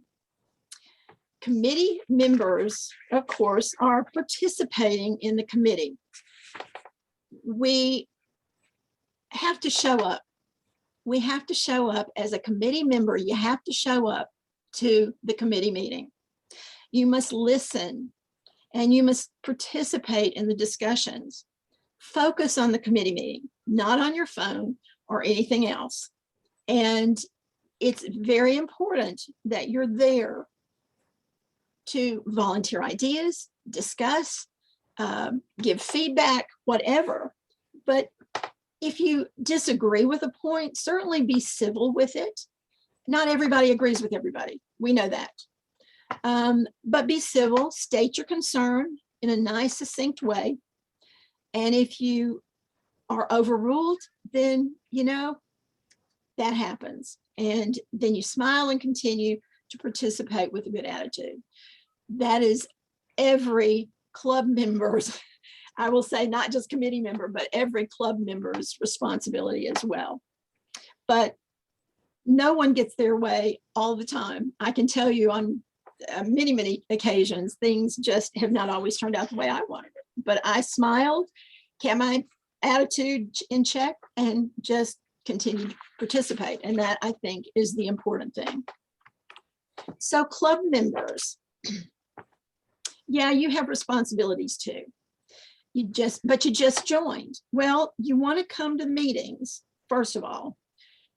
Committee members, of course, are participating in the committee. We have to show up. We have to show up as a committee member. You have to show up to the committee meeting. You must listen and you must participate in the discussions. Focus on the committee meeting, not on your phone or anything else. And it's very important that you're there to volunteer ideas, discuss, give feedback, whatever. But if you disagree with a point, certainly be civil with it. Not everybody agrees with everybody. We know that. But be civil, state your concern in a nice, succinct way. And if you are overruled, then, that happens. And then you smile and continue to participate with a good attitude. That is every club member's, I will say not just committee member, but every club member's responsibility as well. But no one gets their way all the time. I can tell you on many occasions, things just have not always turned out the way I wanted it. But I smiled, kept my attitude in check, and just continued to participate. And that, I think, is the important thing. So club members, yeah, you have responsibilities too. But you just joined. Well, you want to come to meetings, first of all.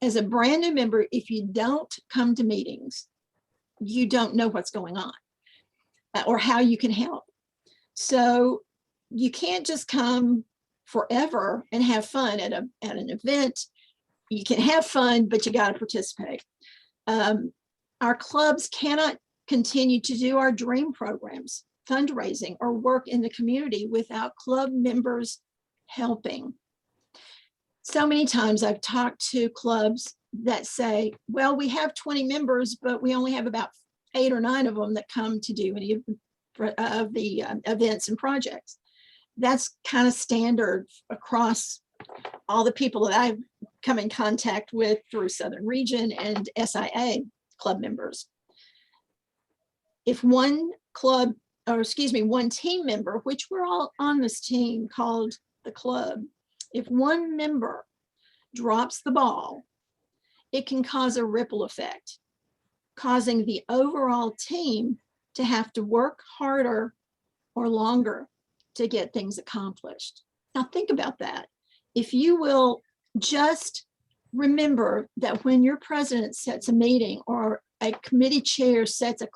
As a brand new member, if you don't come to meetings, you don't know what's going on or how you can help. So you can't just come forever and have fun at an event. You can have fun, but you got to participate. Our clubs cannot continue to do our dream programs, fundraising, or work in the community without club members helping. So many times I've talked to clubs that say, well, we have 20 members, but we only have about 8 or 9 of them that come to do any of the events and projects. That's kind of standard across all the people that I've come in contact with through Southern Region and SIA club members. If one team member, which we're all on this team called the club, if one member drops the ball, it can cause a ripple effect, causing the overall team to have to work harder or longer to get things accomplished. Now think about that. If you will just remember that when your president sets a meeting or a committee chair sets a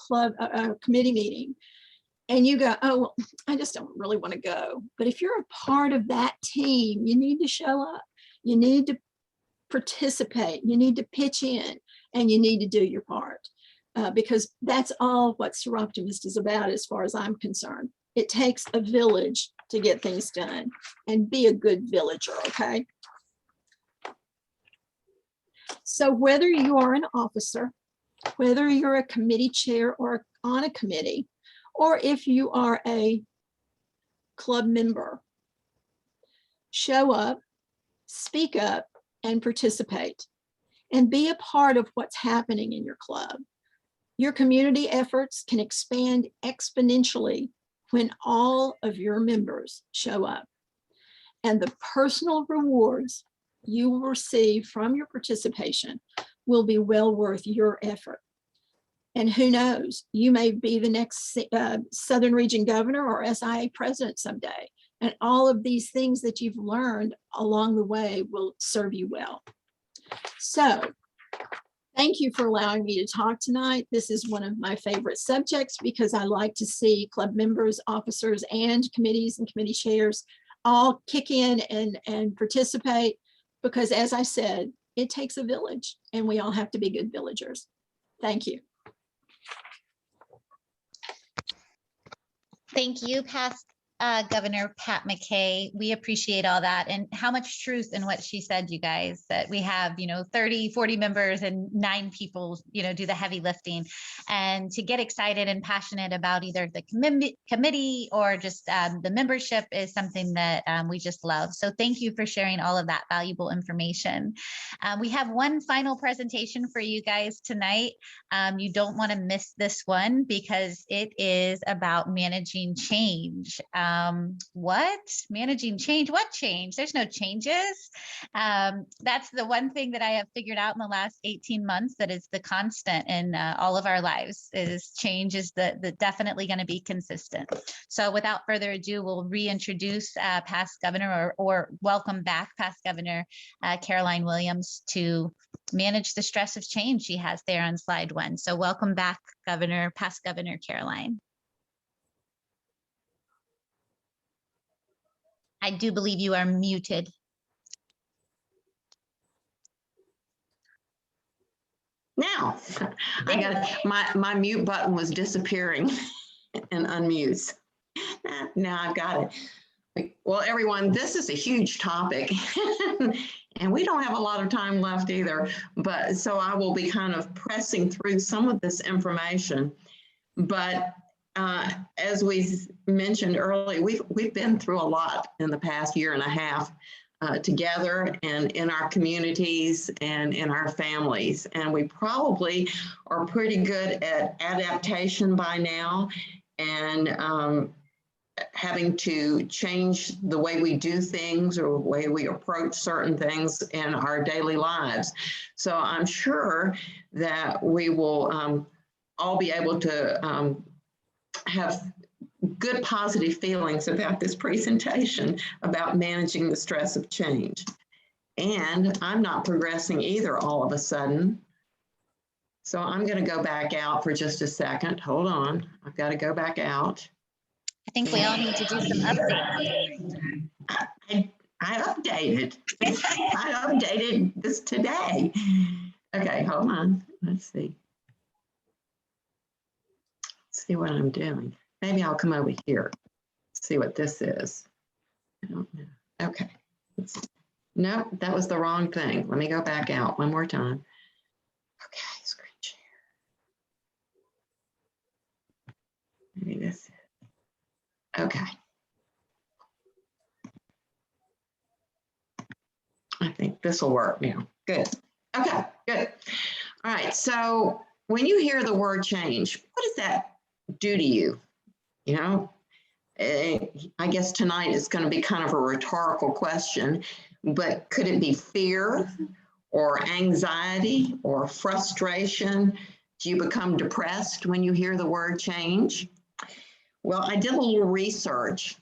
committee meeting, and you go, oh, well, I just don't really want to go. But if you're a part of that team, you need to show up. You need to participate. You need to pitch in, and you need to do your part. Because that's all what Soroptimist is about, as far as I'm concerned. It takes a village to get things done, and be a good villager, okay? So whether you are an officer, whether you're a committee chair or on a committee, or if you are a club member, show up, speak up, and participate, and be a part of what's happening in your club. Your community efforts can expand exponentially when all of your members show up. And the personal rewards you will receive from your participation will be well worth your effort. And who knows, you may be the next Southern Region Governor or SIA President someday. And all of these things that you've learned along the way will serve you well. So thank you for allowing me to talk tonight. This is one of my favorite subjects because I like to see club members, officers, and committees and committee chairs all kick in and participate, because as I said, it takes a village and we all have to be good villagers. Thank you. Thank you, past Governor Pat McKay. We appreciate all that, and how much truth in what she said, you guys, that we have, 30, 40 members and 9 people, do the heavy lifting, and to get excited and passionate about either the committee or just the membership is something that we just love. So thank you for sharing all of that valuable information. We have one final presentation for you guys tonight. You don't want to miss this one because it is about managing change. What? Managing change? What change? There's no changes. That's the one thing that I have figured out in the last 18 months that is the constant in all of our lives, is change is the definitely going to be consistent. So without further ado, we'll reintroduce past governor or welcome back past Governor Caroline Williams to manage the stress of change she has there on slide 1. So welcome back, past Governor Caroline. I do believe you are muted. Now, I got my mute button was disappearing and unmutes. Now I've got it. Well, everyone, this is a huge topic and we don't have a lot of time left either, but so I will be kind of pressing through some of this information. But as we mentioned earlier, we've been through a lot in the past year and a half. together and in our communities and in our families. And we probably are pretty good at adaptation by now, and having to change the way we do things or the way we approach certain things in our daily lives. So I'm sure that we will all be able to have good positive feelings about this presentation about managing the stress of change. And I'm not progressing either all of a sudden. So I'm going to go back out for just a second. Hold on. I've got to go back out. I think we all need to do some updates. I updated. I updated this today. Okay, hold on. Let's see. Let's see what I'm doing. Maybe I'll come over here. See what this is. I don't know. Okay. Nope, that was the wrong thing. Let me go back out one more time. Okay, screen share. Maybe this is. Okay. I think this will work now. Good. Okay, good. All right, so when you hear the word change, what does that do to you? You know, I guess tonight is going to be kind of a rhetorical question, but could it be fear or anxiety or frustration? Do you become depressed when you hear the word change? Well, I did a little research,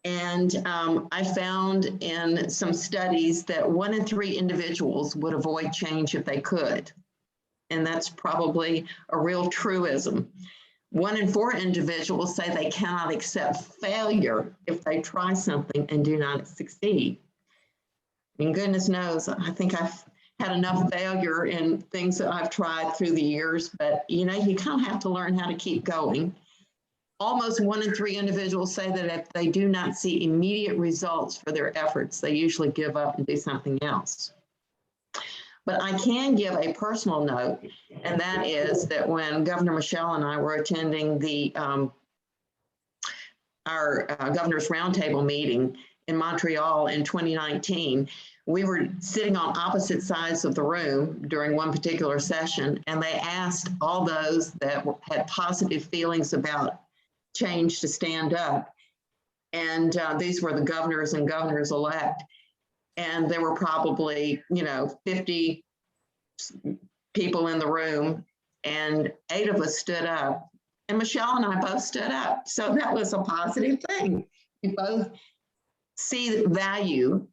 and I found in some studies that 1 in 3 individuals would avoid change if they could. And that's probably a real truism. 1 in 4 individuals say they cannot accept failure if they try something and do not succeed. And goodness knows, I think I've had enough failure in things that I've tried through the years, but you know, you kind of have to learn how to keep going. Almost 1 in 3 individuals say that if they do not see immediate results for their efforts, they usually give up and do something else. But I can give a personal note, and that is that when Governor Michelle and I were attending the our Governor's Roundtable meeting in Montreal in 2019, we were sitting on opposite sides of the room during one particular session, and they asked all those that had positive feelings about change to stand up. And these were the governors and governors-elect. And there were probably, 50 people in the room, and 8 of us stood up. And Michelle and I both stood up. So that was a positive thing. We both see the value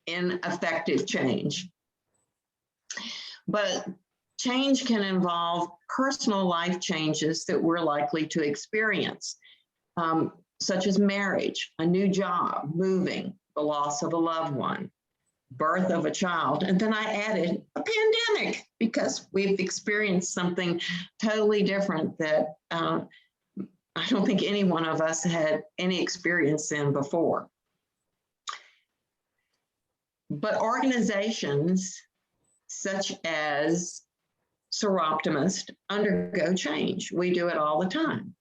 in effective change. But change can involve personal life changes that we're likely to experience, such as marriage, a new job, moving, the loss of a loved one, birth of a child. And then I added a pandemic because we've experienced something totally different that I don't think any one of us had any experience in before. But organizations such as Soroptimist undergo change. We do it all the time.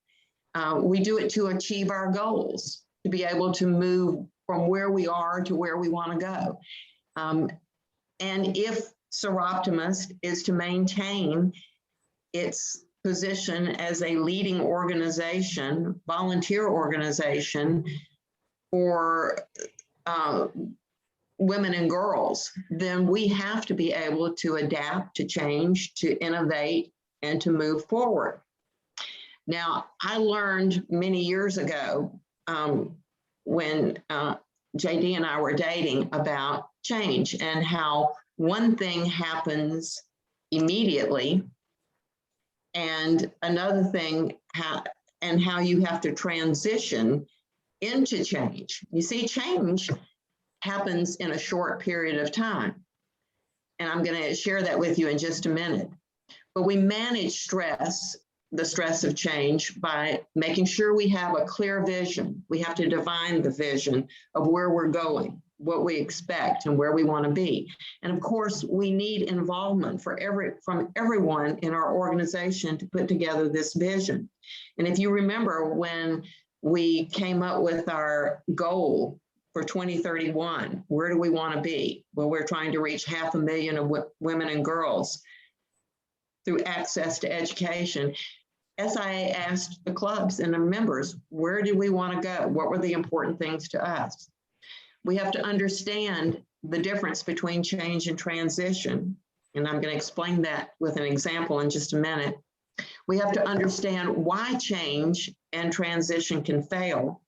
We do it to achieve our goals, to be able to move from where we are to where we want to go. And if Soroptimist is to maintain its position as a leading organization, volunteer organization for women and girls, then we have to be able to adapt, to change, to innovate, and to move forward. Now, I learned many years ago when JD and I were dating about change and how one thing happens immediately and another thing and how you have to transition into change. You see, change happens in a short period of time. And I'm going to share that with you in just a minute. But we manage stress, the stress of change, by making sure we have a clear vision. We have to define the vision of where we're going, what we expect, and where we want to be. And of course, we need involvement from everyone in our organization to put together this vision. And if you remember when we came up with our goal for 2031. Where do we want to be? Well, we're trying to reach 500,000 of women and girls through access to education. SIA asked the clubs and the members, where do we want to go? What were the important things to us? We have to understand the difference between change and transition. And I'm going to explain that with an example in just a minute. We have to understand why change and transition can fail,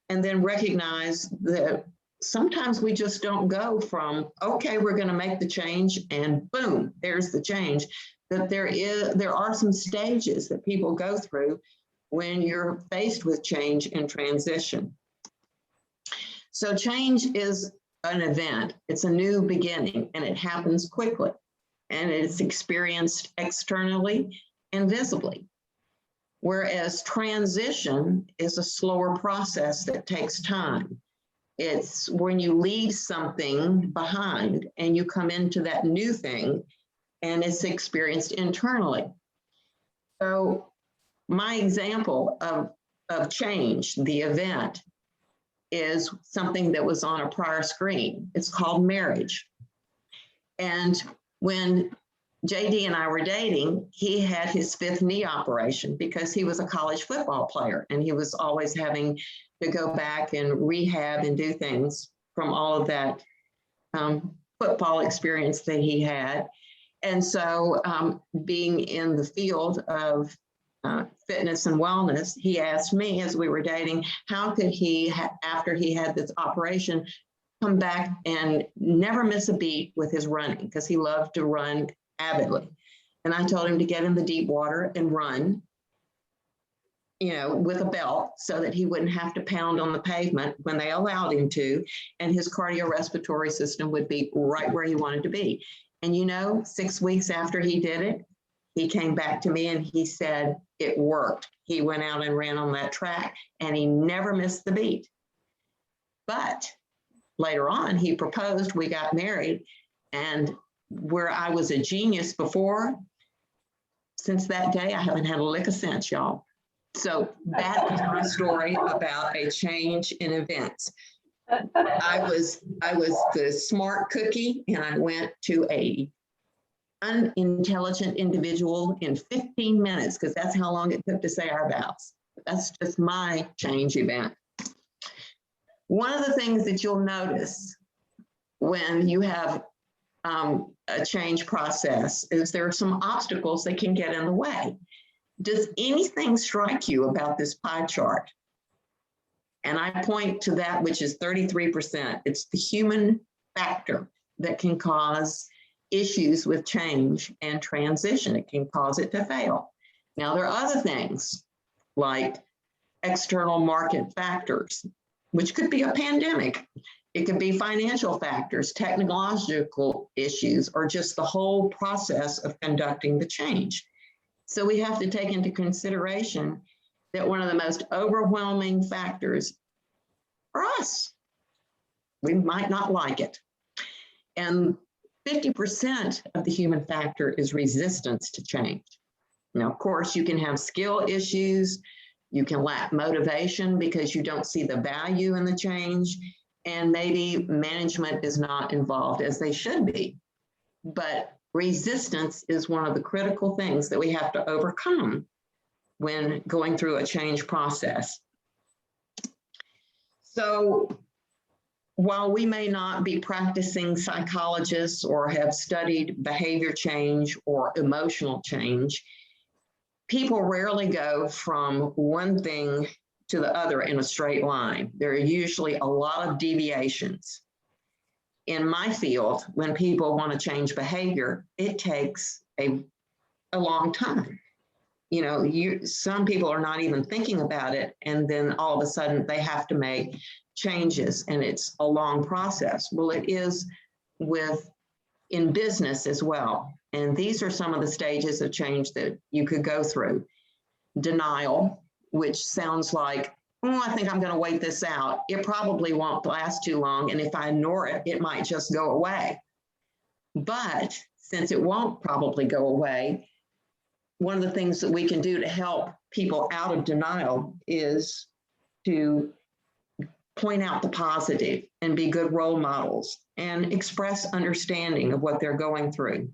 and then recognize that sometimes we just don't go from, okay, we're going to make the change and boom, there's the change. That there are some stages that people go through when you're faced with change and transition. So change is an event. It's a new beginning, and it happens quickly, and it's experienced externally and visibly. Whereas transition is a slower process that takes time. It's when you leave something behind and you come into that new thing, and it's experienced internally. So my example of change, the event, is something that was on a prior screen. It's called marriage. And when JD and I were dating, he had his 5th knee operation because he was a college football player, and he was always having to go back and rehab and do things from all of that football experience that he had. And so being in the field of fitness and wellness, he asked me as we were dating, how could he, after he had this operation, come back and never miss a beat with his running, because he loved to run avidly. And I told him to get in the deep water and run, you know, with a belt so that he wouldn't have to pound on the pavement when they allowed him to, and his cardiorespiratory system would be right where he wanted to be. And you know, 6 weeks after he did it, he came back to me and he said, it worked. He went out and ran on that track and he never missed the beat. But later on, he proposed, we got married, and where I was a genius before, since that day, I haven't had a lick of sense, y'all. So that is my story about a change in events. I was the smart cookie, and I went to a unintelligent individual in 15 minutes, because that's how long it took to say our vows. That's just my change event. One of the things that you'll notice when you have a change process is there are some obstacles that can get in the way. Does anything strike you about this pie chart? And I point to that which is 33%. It's the human factor that can cause issues with change and transition. It can cause it to fail. Now, there are other things like external market factors, which could be a pandemic. It could be financial factors, technological issues, or just the whole process of conducting the change. So we have to take into consideration that one of the most overwhelming factors are us. We might not like it. And 50% of the human factor is resistance to change. Now, of course, you can have skill issues. You can lack motivation because you don't see the value in the change. And maybe management is not involved as they should be. But resistance is one of the critical things that we have to overcome when going through a change process. So while we may not be practicing psychologists or have studied behavior change or emotional change, people rarely go from one thing to the other in a straight line. There are usually a lot of deviations. In my field, when people want to change behavior, it takes a long time. You know, some people are not even thinking about it, and then all of a sudden they have to make changes, and it's a long process. Well, it is in business as well. And these are some of the stages of change that you could go through. Denial, which sounds like, oh, I think I'm going to wait this out. It probably won't last too long. And if I ignore it, it might just go away. But since it won't probably go away, one of the things that we can do to help people out of denial is to point out the positive and be good role models and express understanding of what they're going through.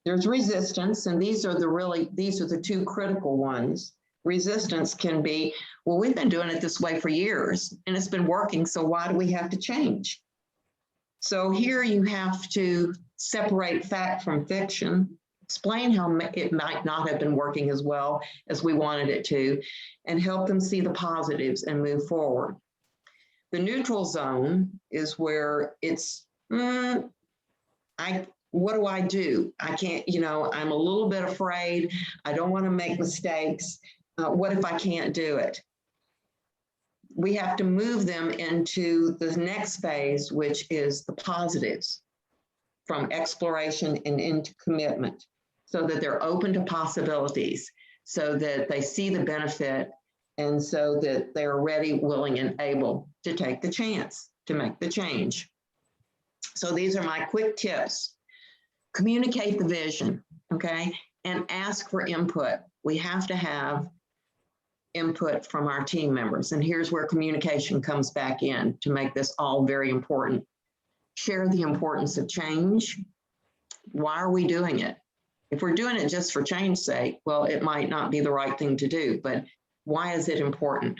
There's resistance, and these are the two critical ones. Resistance can be, well, we've been doing it this way for years and it's been working, so why do we have to change? So here you have to separate fact from fiction, explain how it might not have been working as well as we wanted it to, and help them see the positives and move forward. The neutral zone is where it's, what do I do? I can't, I'm a little bit afraid. I don't want to make mistakes. What if I can't do it? We have to move them into the next phase, which is the positives, from exploration and into commitment, so that they're open to possibilities, so that they see the benefit, and so that they're ready, willing, and able to take the chance to make the change. So these are my quick tips. Communicate the vision, okay? And ask for input. We have to have input from our team members. And here's where communication comes back in to make this all very important. Share the importance of change. Why are we doing it? If we're doing it just for change's sake, well, it might not be the right thing to do, but why is it important?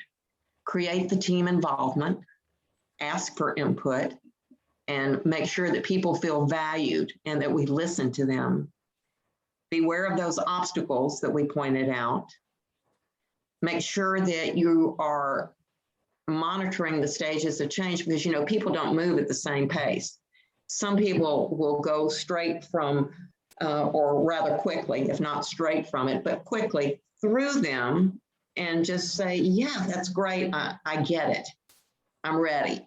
Create the team involvement, ask for input, and make sure that people feel valued and that we listen to them. Beware of those obstacles that we pointed out. Make sure that you are monitoring the stages of change, because, people don't move at the same pace. Some people will go straight from, or rather quickly, if not straight from it, but quickly through them and just say, yeah, that's great. I get it. I'm ready.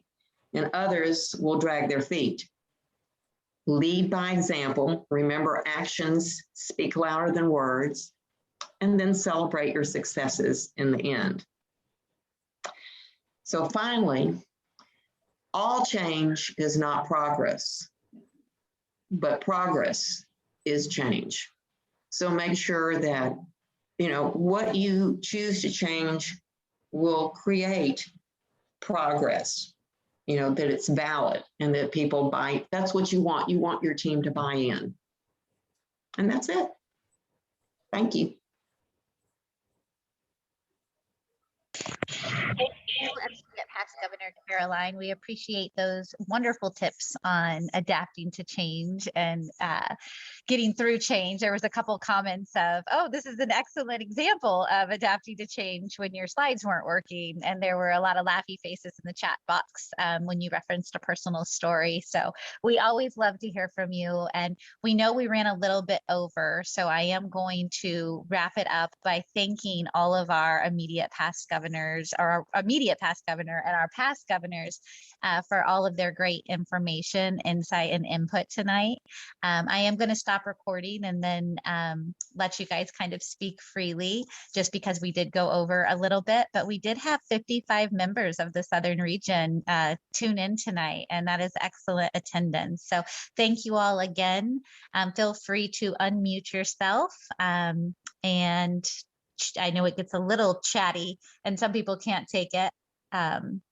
And others will drag their feet. Lead by example. Remember, actions speak louder than words. And then celebrate your successes in the end. So finally, all change is not progress, but progress is change. So make sure that, what you choose to change will create progress, that it's valid and that people buy. That's what you want. You want your team to buy in. And that's it. Thank you. Thank you, past Governor Caroline. We appreciate those wonderful tips on adapting to change and getting through change. There was a couple comments of, oh, this is an excellent example of adapting to change when your slides weren't working. And there were a lot of laughy faces in the chat box when you referenced a personal story. So we always love to hear from you. And we know we ran a little bit over, so I am going to wrap it up by thanking all of our immediate past governors, or our immediate past governor and our past governors for all of their great information, insight, and input tonight. I am going to stop recording and then let you guys kind of speak freely, just because we did go over a little bit, but we did have 55 members of the Southern region tune in tonight, and that is excellent attendance. So thank you all again. Feel free to unmute yourself, and I know it gets a little chatty and some people can't take it.